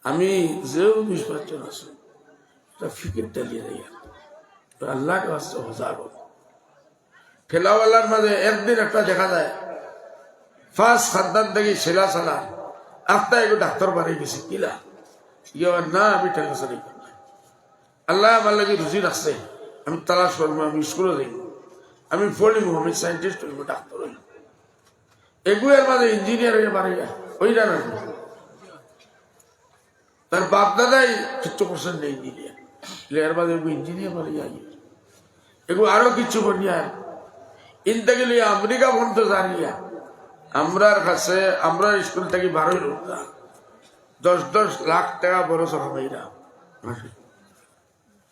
আমি যেও 20 বছর আছো ফিকির ডালিয়ে দেয় তো আল্লাহকে বাস্তে হজার ঠেলাওয়ালার মাঝে একদিন একটা দেখা যায় ফার্স্ট খাদ্দার দেখি ছেলা সালা আফতা এগো ডাক্তার বাড়ি গেছে কিলা ইয়ে না আমি ঠেলা সারি আল্লাহ আমার লাগে রুজি রাখছে আমি তালাশ করবো আমি স্কুলে যাই আমি পড়িব আমি সাইন্টিস্ট হইব ডাক্তার হইব এগুলোর মাঝে ইঞ্জিনিয়ার হয়ে পারে ওইটা না তার বাপ দাদাই 50% ইঞ্জিনিয়ার এর বাদে ইঞ্জিনিয়ার বলে যাই এগুলো আরো কিছু বনিয়ার ইনতে গেলে আমেরিকা পর্যন্ত জানিয়া আমরার কাছে আমরা স্কুল থেকে 12 লোক 10 লাখ টাকা বড় সরকারিরা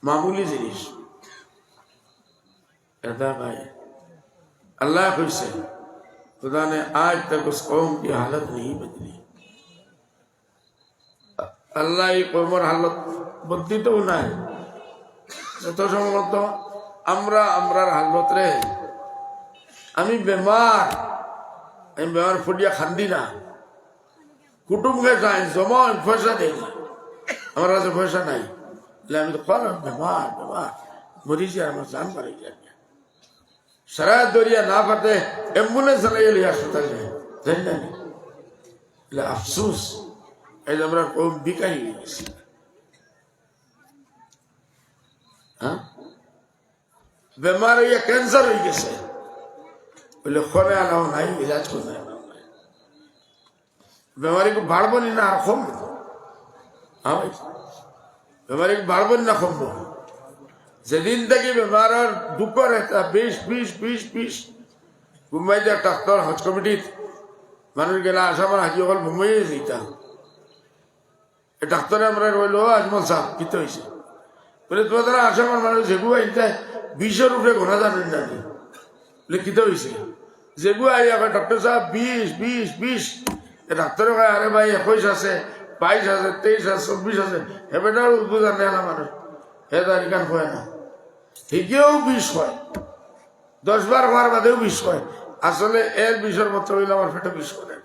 মামুলি জিনিস এটা ভাই अल्लाह खुश है खुदा ने आज तक उस कौम की हालत नहीं बदली अल्लाह এই কওমের হালত বদলিত নাই যত সম্ভবত আমরার হালত রে আমি বেমার ফুটিয়া খান্দি না কুটুমকে যাই জমা পয়সা দেই না আমার কাছে পয়সা নাই আমি তো বেমার মরিছি আমার জান পারে যায় সারা দরিয়া না পাতে অ্যাম্বুলেন্স চালাই হাসপাতাল যায় জানি না আফসোস এই যে আমরা কম বিকাই হয়ে গেছি হ্যাঁ বেমার হইয়া ক্যান্সার হয়ে গেছে বলে খরে আনাও নাই ইলাজ করতে বেমারি को বাড়বো না আর কমবো হ্যাঁ ভাই বেমারি को বাড়বো না কমবো যেদিন থেকে বেমারের দুঃখ রেখা 20 মুম্বাই যে ডাক্তার হজ কমিটির মানুষ গেলা আসামার হাজি অকল মুম্বাই যেতা ডাক্তারে আমরা রইল আজমল সাহেব কিতে হয়েছে বলে তোমার দ্বারা আসামার মানুষ যেগু আইতে 20-এর উপরে ঘোরা জানেন না বলে কিতে হয়েছে যেগু আই আবার ডক্টর সাহেব 20 ডাক্তারে কয় আরে ভাই 21 আছে 22 আছে 23 আছে 24 আছে হেবেটার উদ্ভুত জানে না মানুষ হে তারিখান হয় না ঠিকেও 20 হয় 10 বার হওয়ার বাদেও 20 হয় আসলে এর 20-এর মতো হইলে আমার পেটে 20 করে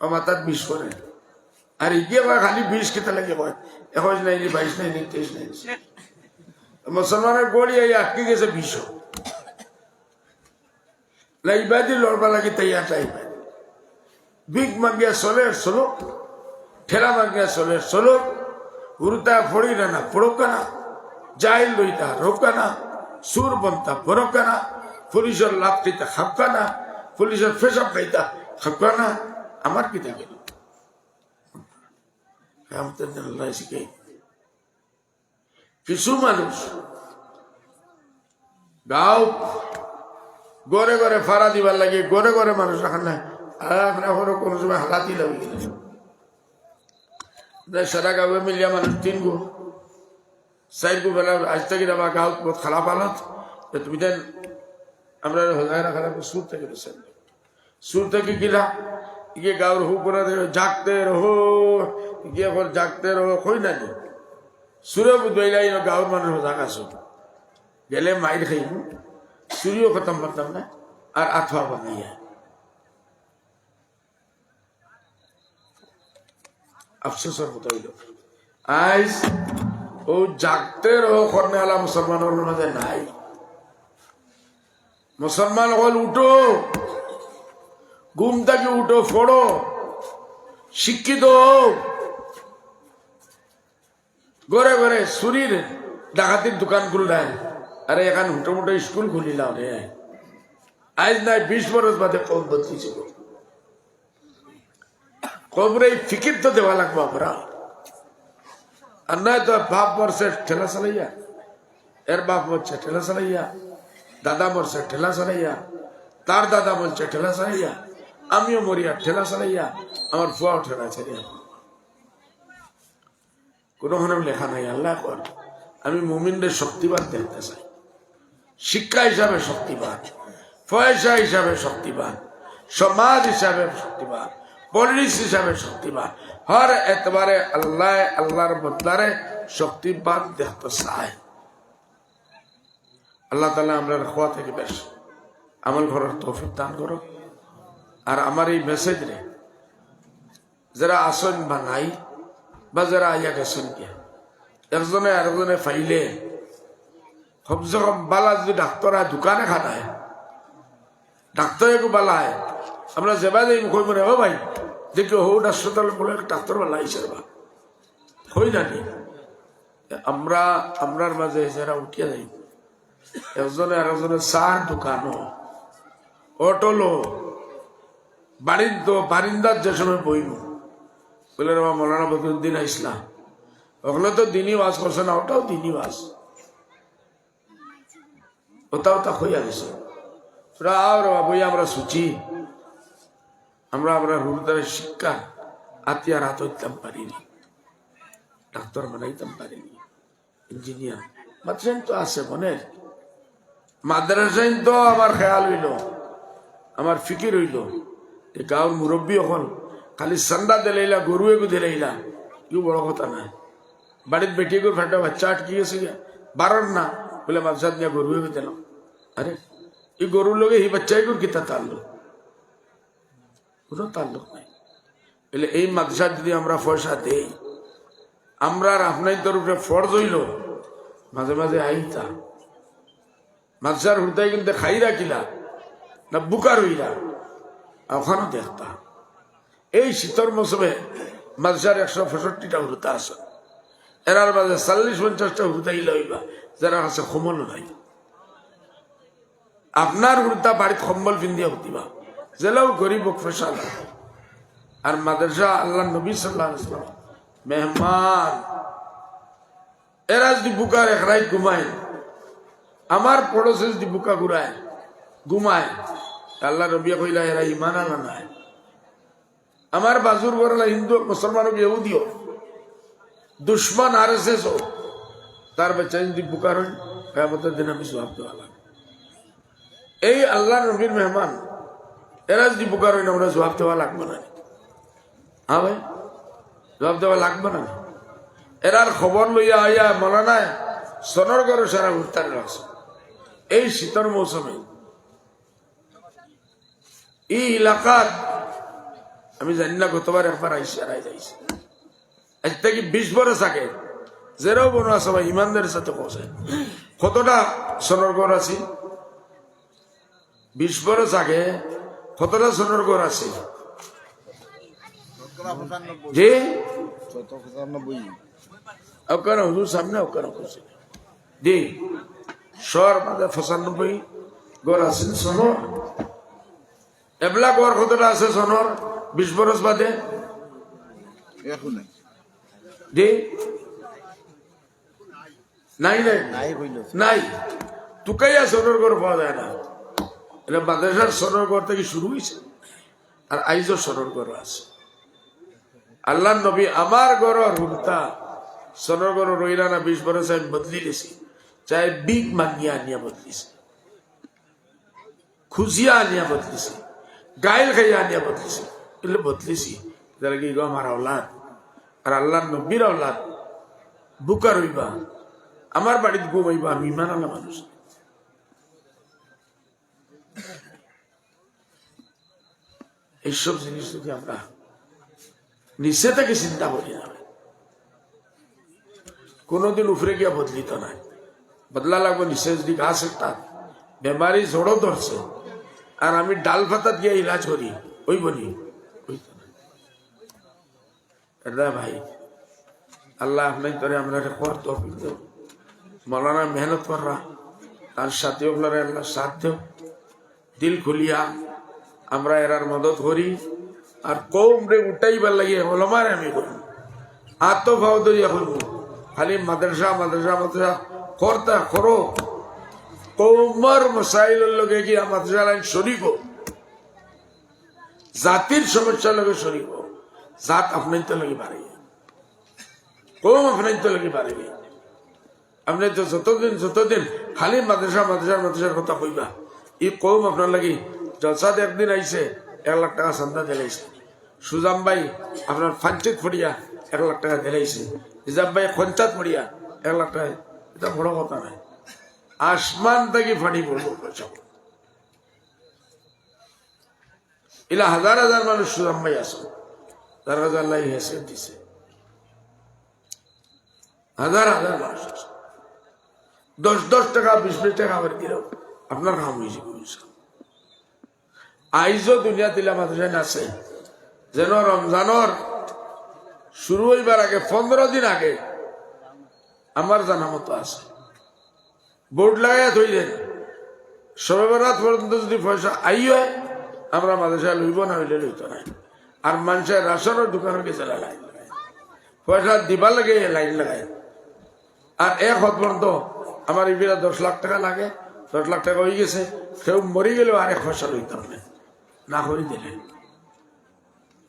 আমার মাথার 20 করে আর ইয়ে খালি 20 কেতে লাগে হয় 21 নাই 22 নাই 23 নাই মুসলমানের গড়ি এই আটকে গেছে 20 লাইবাদি লড়বা লাগে তৈয়ার লাইবা বিগ মাগিয়া চলো ঠেলা মাগিয়া চলো গুরুতা ফড়ি না পড়োকা না জাহিল লইতা রোকা না সুর বন্তা বরকা না, পুলিশের লাভ খাইতা খাপকা না, পুলিশের ফেসাব খাইতা খাপকা না, আমার কিতা গেল শিখে। কিছু মানুষ গাও গড়ে গড়ে ফাড়া দিবার লাগে, গড়ে গড়ে মানুষ রাখান না, কোন সময় হালাতি লাগবে সারা গাঁয়ে মিলিয়া মানুষ 3 গো 4 গো বেলা আজ থেকে আমার গাঁত বহুত খারাপ হালত, তুমি দেন আমরা হোজায় রাখা লাগবে সুর থেকে বেছেন, সুর থেকে গিলা গিয়ে গাঁর হু করে জাগতে রহো, গিয়ে জাগতে রহো কই না নি সুরে বুঝাইলাই গাঁর মানুষ হোজা আসো গেলে মাইর খাই সুরিও খতম করতাম না আর আথোয়া বানাইয়া আফসোসের কথা হইল আজ ও জাগতে রহো করনে আলা মুসলমানের মাঝে নাই। মুসলমান হল উঠো, ঘুম থেকে উঠো, পড়ো, শিক্ষিত ঘরে ঘরে চুরির ডাকাতির দোকান খুললেন, আরে এখান হুটো মুটো স্কুল খুলিলাম রে, আজ নাই 20 বছর বাদে কম বদলিছে, কবরে ফিকির তো দেওয়া লাগবো আমরা, আর নয় তো বাপ মরছে ঠেলা চালাইয়া, এর বাপ মরছে ঠেলা চালাইয়া, দাদা মরছে ঠেলা চালাইয়া, তার দাদা বলছে ঠেলা চালাইয়া, আমিও মরিয়া ঠেলা চালাইয়া, আমার ফুয়াও ঠেলা চালাইয়া, কোনখানে লেখা নাই। আল্লাহ কর আমি মুমিনদের শক্তিবান দেখতে চাই, শিক্ষা হিসাবে শক্তিবান, পয়সা হিসাবে শক্তিবান, সমাজ হিসাবে শক্তিবান, পলিটিক্স হিসাবে শক্তিবান, হর এতবারে আল্লাহ আল্লাহর বদলারে শক্তিবান দেখতে চায়। আল্লাহ তাআলা আমরা খোয়া থেকে বেশ আমল করার তৌফিক দান করো। আর আমার এই মেসেজ রে যারা আসন বা নাই বা যারা আইয়া গেছেন গিয়া একজনে আরেকজনে ফাইলে কমসে কম বালা যদি ডাক্তারা দোকানে খাটায়, ডাক্তারে বালায় আমরা যেবা যাই মুখ মনে ও ভাই দেখি হৌ হাসপাতাল বলে ডাক্তার বালা আইসে বা হই জানি আমরা আমরার মাঝে যারা উঠিয়া যাই একজনে আরেকজনে চার দোকানও অটোলো বারিন্দার যে সময় বইব বলে রে মৌলানা বদরুদ্দিন আইসলাম, ওগুলো তো দিনই ওয়াজ করছে না, ওটাও দিনই ওয়াজ, ওটা ওটা হইয়া গেছে বই আমরা সুচি, আমরা হুরদারের শিক্ষা আতিয়ার হাত হইতাম পারিনি, ডাক্তার বানাইতাম পারিনি, ইঞ্জিনিয়ার মাদ্রাসাইন তো আছে মনের, মাদ্রাসাইন তো আমার খেয়াল হইল, আমার ফিকির হইল গাঁর মুরব্বী এখন খালি সান্ডা দিলাইলা গরুয়ে গু দিলাইলা ইউ বড় কথা নাই, বাড়ির বেটি গরু ফাটা বাচ্চা আটকি গেছে গিয়া বারণ না বলে মাদ্রাসা নিয়ে গরুয়ে গু দিলাম, আরে এই গরুর লোকে এই বাচ্চাই গরু কিতা তাল্লুক, কোনো তাল্লুক নাই। বলে এই মাদ্রাসা যদি আমরা পয়সা দেই, আমরা আপনার তরফে ফরজ হইল মাঝে মাঝে আইতা মাদ্রাসার হুদাই কিন্তু খাই রাখিলা না বুকার হইলা ওখানেও দেখতা। এই শীতর মৌসুমে মাদ্রাসার 165টা হুরুতা আছে, এরার মাঝে 40-50টা হুরুতা ইলা হইবা যারা আছে কম্বল নাই, আপনার হুরুতা বাড়িতে কম্বল পিন্দিয়া হতিবা জেলাও গরিব ফেসাল। আর মাদ্রাসা আল্লাহ নবী সাল্লাল্লাহু আলাইহি ওয়াসাল্লাম মেহমান, এরা যদি বুকার এক রাত ঘুমায়, আমার পড়োশে যদি বুকা ঘুরায় ঘুমায়, আল্লাহ নবী কইলা এরা ইমান আনা নাই। আমার বাজুর বরলা হিন্দু মুসলমান ইহুদিও দুশ্মন RSS তার বাচ্চা যদি বুকার হয় কিয়ামতের দিন আমি জবাব দেওয়া লাগবে। এই আল্লাহ নবীর মেহমান এরা যদি বুকার হয় না ওরা জবাব দেওয়া লাগবে না, হ্যাঁ ভাই জবাব দেওয়া লাগবে না। এরার খবর লইয়া আইয়া মৌলানায় সনর করে সারা উত্তার রাখছে। এই শীতর মৌসুমে এই এলাকার আমি জানি না গতবার একবার আইসি আর যাইছি, আজ থেকে 20 বছর আগে যেরাও বনো সবাই ইমানদের সাথে পৌঁছে কতটা সনর ঘর আছে, 20 বছর আগে কতটা সনর ঘর আছে জি ওখানে হুজুর সামনে ওখানে করছে জি শহর মাঝে 95 গড় আছিল সনর এবলা গড় কতটা আছে সনর 20 বছর বাদে জি নাই নাই নাই টুকাইয়া সনর গড় পাওয়া যায় না এটা মাদ্রাসার সনর গড় থেকে শুরু হয়েছে আর আইজও সনর গড় আছে আল্লাহ নবী আমার গড় হুমতা সনর গড় রইলা না 20 বছর আমি বদলি দিছি চাই বিগ মাঙ্গিয়া আনিয়া বদলিছে খুঁজিয়া আনিয়া বদলিছে গাইল খাইয়া আনিয়া বদলিছে এগুলো বদলিছি যারা কি গো আমার আওলাদ আর আল্লাহ নবীর আওলাদ বুকা রইবা আমার বাড়িতে ঘুমাইবা আমি ইমান আলা মানুষ এইসব জিনিস যদি আমরা নিচে থেকে চিন্তা করি না কোনোদিন উপরে গিয়া বদলিত নাই বদলা লাগবো নিচে যদি ঘাস একটা বেমারি জড়ো ধরছে আর আমি ডাল পাতাত গিয়ে ইলাজ করি ওই বলি ভাই আল্লাহ আপনার তোরে আমরা মৌলানা মেহনত করা তার সাথে আল্লাহ সাথ দেও দিল খুলিয়া আমরা এরার মদত করি আর কৌম রে উঠাইবার লাগিয়ে ওলামার আমি করি আত্মভাব দরিয়া করবো খালি মাদ্রাসা মাদ্রাসা মাদ্রাসা করতা করো কৌমর মসাইলের লগে গিয়া মাদ্রাসা লাইন শরিক জাতির সমস্যার লগে শরিক জাত আপনার তো লগে পারে কৌম আপনার তো লগে পারে আপনি তো যতদিন খালি মাদ্রাসা মাদ্রাসা মাদ্রাসার কথা কইবা এই কৌম আপনার লাগে জলসাদ একদিন আইসে 1 লাখ টাকা চান্দা দিলাইছে সুজাম ভাই আপনার ফাঞ্চিত ফড়িয়া 1 লাখ টাকা দিলাইছে হিজাব ভাই খঞ্চাত ফড়িয়া 1 লাখ টাকা এটা বড় কথা নাই আসমান থেকে ফাটি পড়বো এলা হাজার হাজার মানুষ সুজাম ভাই আসো তার হাজার লাই হেসে দিছে হাজার হাজার মানুষ 10 টাকা 20 টাকা আবার দিলেও আপনার কাম হয়েছে আইজও দুনিয়া দিলা মাদ্রাসায় আছে যেন রমজানের শুরু হইবার আগে 15 দিন আগে আমার জানা মতো আছে বোর্ড লাগাইয়া থই দেন সবে বরাত পর্যন্ত যদি পয়সা আই হয় আমরা মাদ্রাসায় লইব না হইলে লইত নাই আর মানুষের রাশনের দোকানের গেছে লাইন লাগায় পয়সা দিবার লাগে লাইন লাগায় আর 1 হাত পর্যন্ত আমার ইবিরা 10 লাখ টাকা লাগে 10 লাখ টাকা হয়ে গেছে কেউ মরি গেলেও আর 1 পয়সা লইতাম না করে দিলেন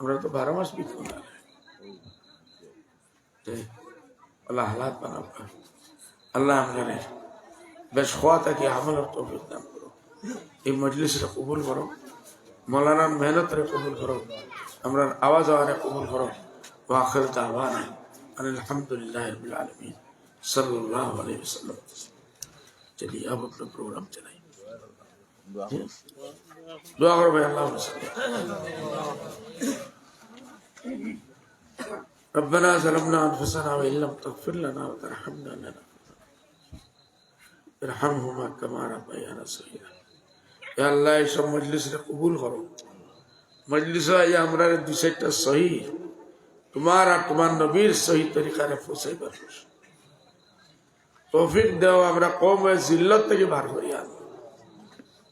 আমরা তো 12 মাস বিক্রি না আল্লাহ হালাত বানাব আল্লাহ আমাদের বেশ খোয়া থাকি আমলের তৌফিক দান করো এই মজলিসটা কবুল করো মৌলানার মেহনতরে কবুল করো আমরা আওয়াজ আওয়ারে কবুল করো ওয়া আখির দাওয়ানা আলহামদুলিল্লাহি রাব্বিল আলামিন सल्लल्लाहु अलैहि वसल्लम। चलिए अब अपना प्रोग्राम चलाइए। दुआ करो भाई अल्लाह रब्बना ज़लमना अनफुसना व इल्लम तगफिर लना व तरहमना इरहमहुमा कमा रब्बयाना सगीरा। या अल्लाह इस मजलिस ने कबूल करो। मजलिस ये हमरा दूसरा सही तुम्हारा तुम्हार नबीर सही तरीका रे फुसाई बरफुस तौफिक देव আমরা কম জিল্লত থেকে বার করিয়া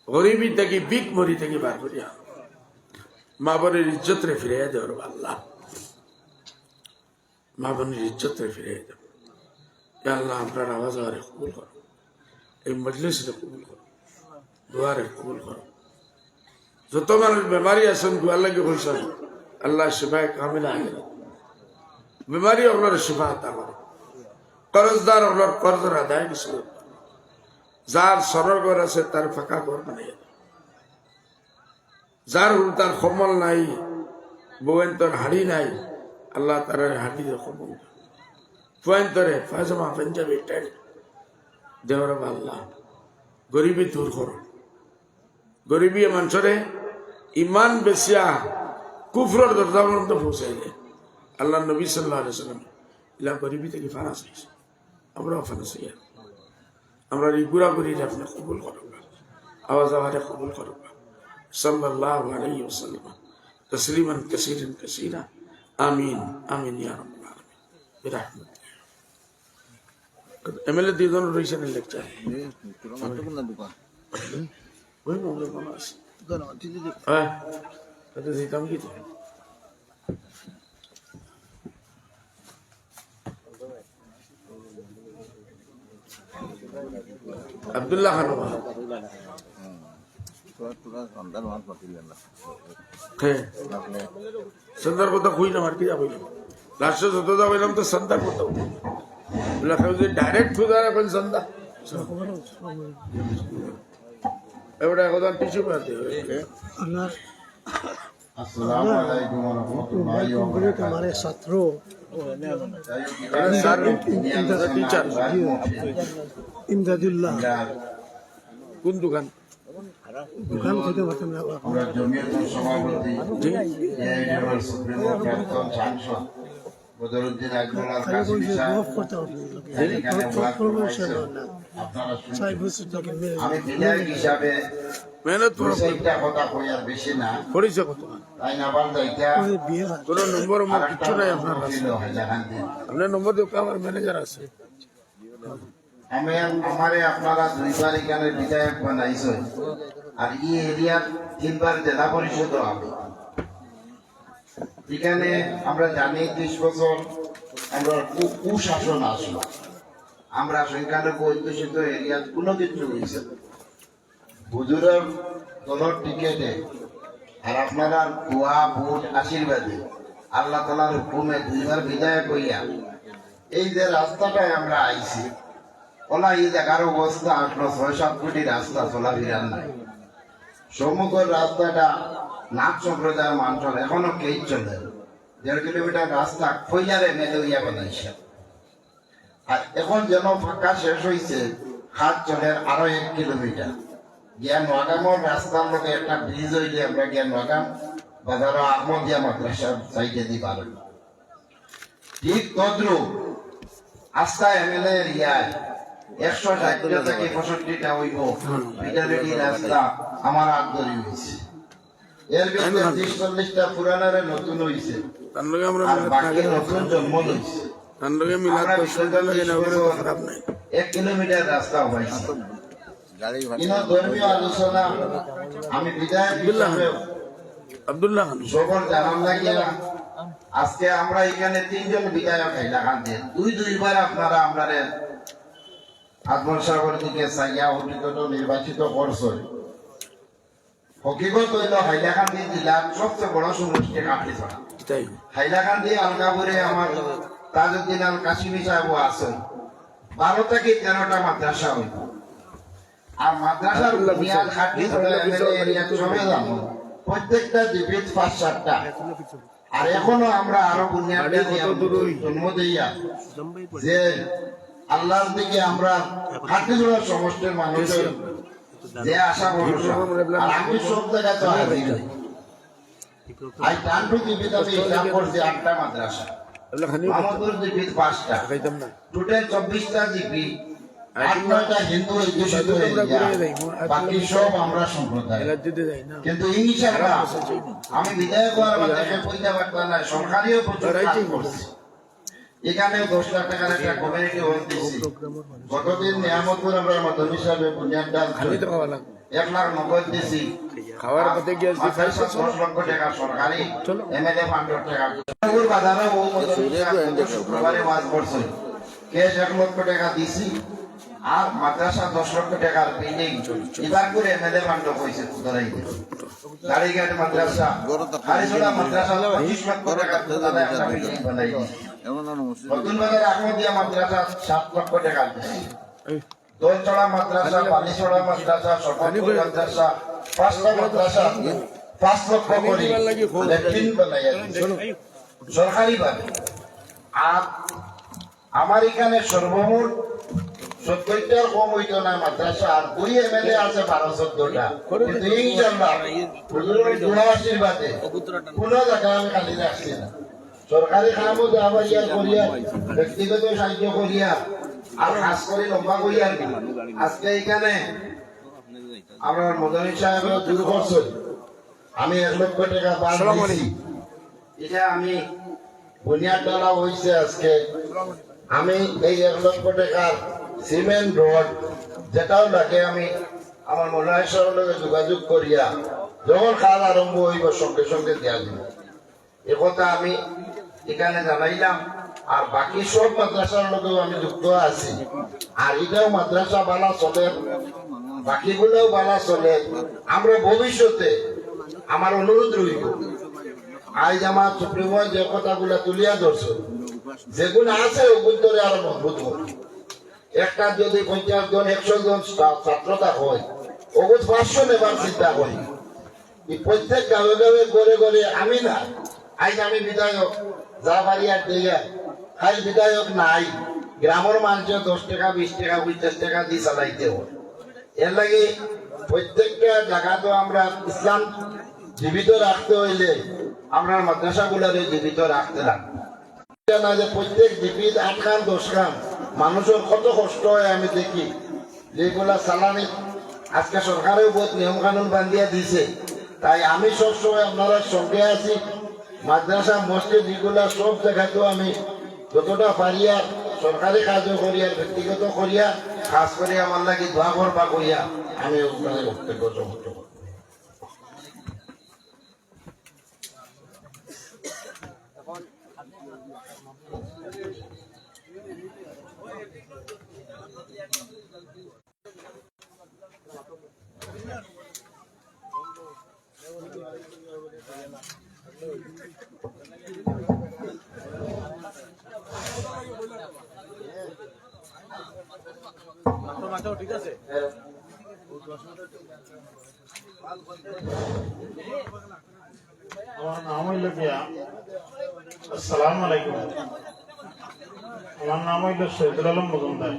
গরিবী থেকে বিক মরি থেকে বার করিয়া মা বোনের ইজ্জত রে ফিরিয়ে দেও আল্লাহ মা বোনের ইজ্জত রে ফিরিয়ে দেও ইয়া আল্লাহ আপনার আওয়াজ আরে কবুল করো এই মজলিস রে কবুল করো দোয়া রে কবুল করো যত মানুষ বেমারি আছেন দোয়া লাগে বলছেন আল্লাহ শিফায়ে কামিলা আগে বেমারি আপনার শিফা আতা করো कर्जदार और कर्ज अदाय जार सरल घर আছে তার ফাঁকা ঘর বানাইয়া যার তার কমল নাই বউন্তর হাড়ি নাই আল্লাহ তার হাড়ি দিয়ে কমল ফুয়েন্তরে ফাজমা পাঞ্জাবি টাইট দেওয়ার আল্লাহ গরিবী দূর করো গরিবী মানুষরে ইমান বেশিয়া কুফরের দরজা পর্যন্ত পৌঁছাই দেয় আল্লাহ নবী সাল্লাল্লাহু আলাইহি ওয়াসাল্লাম ইলা গরিবী থেকে ফারাস হয়েছে আমরাও ফারাস হইয়া আমরা রিগুরা করি আপনি কবুল করো আওয়াজ আওয়াজে কবুল করো সাল্লাল্লাহু আলাইহি ওয়াসাল্লাম তসলিমান কাসীরান কাসীরা আমিন আমিন ইয়া রাব্বাল আলামিন বিরহমাতিক এমএলএ দুজন রয়েছেন লেকচার ওই মঙ্গল কোনো আছে হ্যাঁ এটা দিতাম কি তো আব্দুল্লাহ খান হ্যাঁ সন্ধ্যার কথা কইলাম আর কি যা কইলাম লাস্টে যত যা কইলাম তো সন্ধ্যার কথা লেখা যে ডাইরেক্ট খুদার এখন সন্ধ্যা এবারে এখন টিস্যু পাতে अस्सलामुअलैकुम वरहमतुल्लाहि वबरकातुहू हमारे छात्रों टीचर इमदादुल्लाह কোন দোকান दुकान खोलते वक्त में আমরা জমিয়তের সভাপতি এআইডিএর সুপ্রিম প্রাক্তন সাংসদ বদরুদ্দিন আকবর खाली कोई কাসিম সাহেব माफ करता हूँ এখানে ওয়াজ করছেন। আপনারা শুনছেন। আমি বিধায়ক হিসাবে মেহনত করো দুইটা কথা কই আর বেশি না পরিচয় কত তাই না বলতে এটা बिया কোনো নম্বর আমার কিচ্ছু নাই আপনার কাছে হাইলাকান্দি আপনার নম্বর দিও আমার ম্যানেজার আছে আমি আমারে আপনারা দুইবার এখানে বিধায়ক বানাইছো আর এই এরিয়ার তিনবার জেলা পরিষদ হবে এখানে আমরা জানি 30 বছর আমরা কুশাসন আসলো আমরা সংখ্যালঘু অধ্যুষিত এরিয়ার কোনো কিছু হয়েছে হুজুরের দলের টিকেটে আর আপনারা দোয়া ভোট আশীর্বাদে আল্লাহ তাআলার হুকুমে দুইবার বিধায়ক হইয়া এই যে রাস্তাটায় আমরা আইছি ওলা এই জায়গার অবস্থা আসলো 6-7 কোটি রাস্তা চলাফেরার নাই সমগ্র রাস্তাটা নাথ সম্প্রদায়ের মানুষ এখনো কেই চলে 1.5 কিলোমিটার রাস্তা খৈয়ারে মেলে হইয়া বানাইছে আর এখন যেন ফাঁকা শেষ হয়েছে হাট চলের আরো 1 কিলোমিটার জ্ঞান ওয়াগামর রাস্তার লোকে একটা ব্রিজ হইলে আমরা জ্ঞান ওয়াগাম বাজার আহমদিয়া মাদ্রাসার সাইডে দিয়ে পারব ঠিক তদ্রুপ আস্থা এমএলএ রিয়ায় 160টা থেকে 65টা হইব পিটারেডি রাস্তা আমার আদরি হয়েছে এর ভিতরে 30-40টা পুরানারে নতুন হইছে তার লগে আমরা আর বাকি নতুন জন্ম হইছে তার লগে মিলাদ তো সুন্দর লাগে না ওরে তো খারাপ নাই 1 কিলোমিটার রাস্তা হইছে ইনো ধর্মীয় আলোচনা আমি বিধায়ক হিসেবে আব্দুল্লাহ খান সবার জানান লাগিয়া আজকে আমরা এখানে 3 জন বিধায়ক হাইলাকান্দি দুইবার আপনারা আমাদের আজমল সাগর থেকে সাইয়া অভিজ্ঞত নির্বাচিত করছেন হকিগত হইল হাইলাকান্দি জেলার সবচেয়ে বড় সমষ্টি কাটলিছড়া তাই হাইলাকান্দি আলগাপুরে আমার তাজউদ্দিন আল কাশিমি সাহেব আছেন 12 থেকে 13টা মাদ্রাসা হইল আর মাদ্রাসার বুনিয়াদ খাটলিছড়া এরিয়া সবাই জানো প্রত্যেকটা জীবিত 5-7টা আর এখনো আমরা আরো বুনিয়াদ জন্ম দিয়া যে আল্লাহর দিকে আমরা খাটলিছড়া সমষ্টির মানুষের যে আশা ভরসা আর আমি সব জায়গায় তো হাজির হই আই টান্টু জীবিত আমি হিসাব করছি 8টা মাদ্রাসা আমাদের জীবিত 5টা খাইতাম না টোটাল 24টা জিপি 8-9টা হিন্দু অধ্যুষিত এরিয়া বাকি সব আমরা সম্প্রদায় এলাদ দিতে যাই না কিন্তু ইনশাআল্লাহ আমি বিধায়ক হওয়ার মাধ্যমে পয়সা পাঠাবো না সরকারিও প্রচুর কাজ করছি এখানেও 10 লাখ টাকার একটা কমিউনিটি হল দিয়েছি গতদিন নিয়ামতপুর আমরা মাধ্যমিক হিসাবে বুনিয়াদ ডাল খালি তো খাওয়া লাগবে 1,90,000 দিয়েছি খাওয়ার পথে গিয়ে আসছি মাদ্রাসা 10 লক্ষ টাকা সরকারি এমএলএ 5 টাকা ওর বাজারে ও শুক্রবারে ওয়াজ করছে ক্যাশ 1 লক্ষ টাকা দিছি আর মাদ্রাসা 10 লক্ষ টাকার বিল্ডিং এবার করে এমএলএ 5 কইছে ধরাই দিল গাড়িঘাট মাদ্রাসা হারিছড়া মাদ্রাসা 25 লক্ষ টাকা দাদা একটা বিল্ডিং বানাই নতুন বাজার আহমদিয়া মাদ্রাসা 7 লক্ষ টাকা দিছি দোলছড়া মাদ্রাসা বালিছড়া মাদ্রাসা সরকারি মাদ্রাসা 5টা মাদ্রাসা 5 লক্ষ করে ল্যাট্রিন বানাইয়া সরকারি ভাবে আর আমার এখানে সর্বমোট 70টার কম হইতো না মাদ্রাসা আর 2 এমএলএ আছে 12-14টা কিন্তু ইনশাআল্লাহ হুজুরের দোয়া আশীর্বাদে কোনো জায়গা আমি খালি রাখছি না সরকারি কামও যাওয়া ইয়া করিয়া ব্যক্তিগত সাহায্য করিয়া আর খাস করে লম্বা করিয়া আজকে এখানে আমার মদনী সাহেব দূর করছেন আমি 1 লক্ষ টাকা বাদ দিয়েছি এটা আমি বুনিয়াদ ডালা হয়েছে আজকে আমি এই 1 লক্ষ টাকার সিমেন্ট রড যেটাও লাগে আমি আমার মনোনয়ন সঙ্গে যোগাযোগ করিয়া যখন কাজ আরম্ভ হইব সঙ্গে সঙ্গে দেওয়া দিব একথা আমি এখানে জানাইলাম। আর বাকি সব মাদ্রাসার লোকেও আমি যুক্ত আছি, আর এটাও মাদ্রাসা বালা চলে, বাকিগুলোও বালা চলে। আমরা ভবিষ্যতে আমার অনুরোধ রইব, আজ আমার সুপ্রিমো যে কথাগুলা তুলিয়া ধরছে যেগুলো আছে ওগুলো ধরে আরো মজবুত হবে। একটা যদি 50 জন 100 জন ছাত্রতা হয় ওগুলো 500 নেবার চিন্তা করি। এই প্রত্যেক গাঁয়ে গাঁয়ে গড়ে গড়ে আমি না, আজ আমি বিধায়ক যা বাড়ি আর দিয়ে খাই বিধায়ক নাই, গ্রামের মানুষের 10 টাকা 20 টাকা 50 টাকা দিয়ে চালাইতে হয়। এর লাগে প্রত্যেকটা জায়গা তো আমরা ইসলাম জীবিত রাখতে হইলে আমরা মাদ্রাসা গুলারে জীবিত রাখতে লাগবে না। যে প্রত্যেক জীবিত 8 খান 10 খান মানুষের কত কষ্ট হয় আমি দেখি, যেগুলা চালানি আজকে সরকারেও বহুত নিয়ম কানুন বান্ধিয়া দিছে। তাই আমি সবসময় আপনারা সঙ্গে আছি। মাদ্রাসা মসজিদ এগুলা সব জায়গাতেও আমি যতটা পারিয়া সরকারি কাজও করি আর ব্যক্তিগত করিয়া খাস করে আমার লাগে দোয়া করবা করিয়া আমি ওখানে বক্তব্য সমাপ্ত করি। ঠিক আছে আমার নাম হইল গিয়া আসসালামু আলাইকুম। আমার নাম হইল শহীদুল আলম মজুমদার।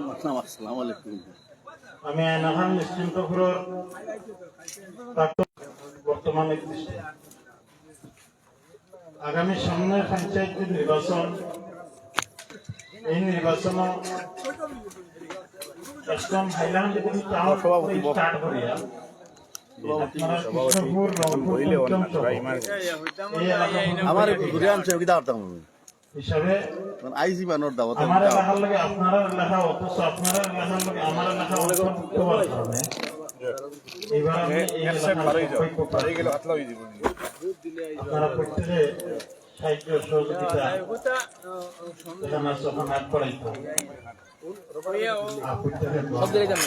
আমি আয়নাখান নিশ্চিন্তপুরের বর্তমানে আগামী সামনের পঞ্চায়েত নির্বাচন, এই নির্বাচন একদম হাইলাকান্দি থেকে স্টার্ট করিয়া হিসাবে আমার এলাকার লাগে আপনার এলাকা, অথচ আপনার এলাকার লাগে আমার এলাকা অন্তর্ভুক্ত হওয়ার কারণে এইবার আমি এই আপনারা প্রত্যেকে সাহিত্য সহযোগিতা এখানে যখন এক করাইত সব জায়গায়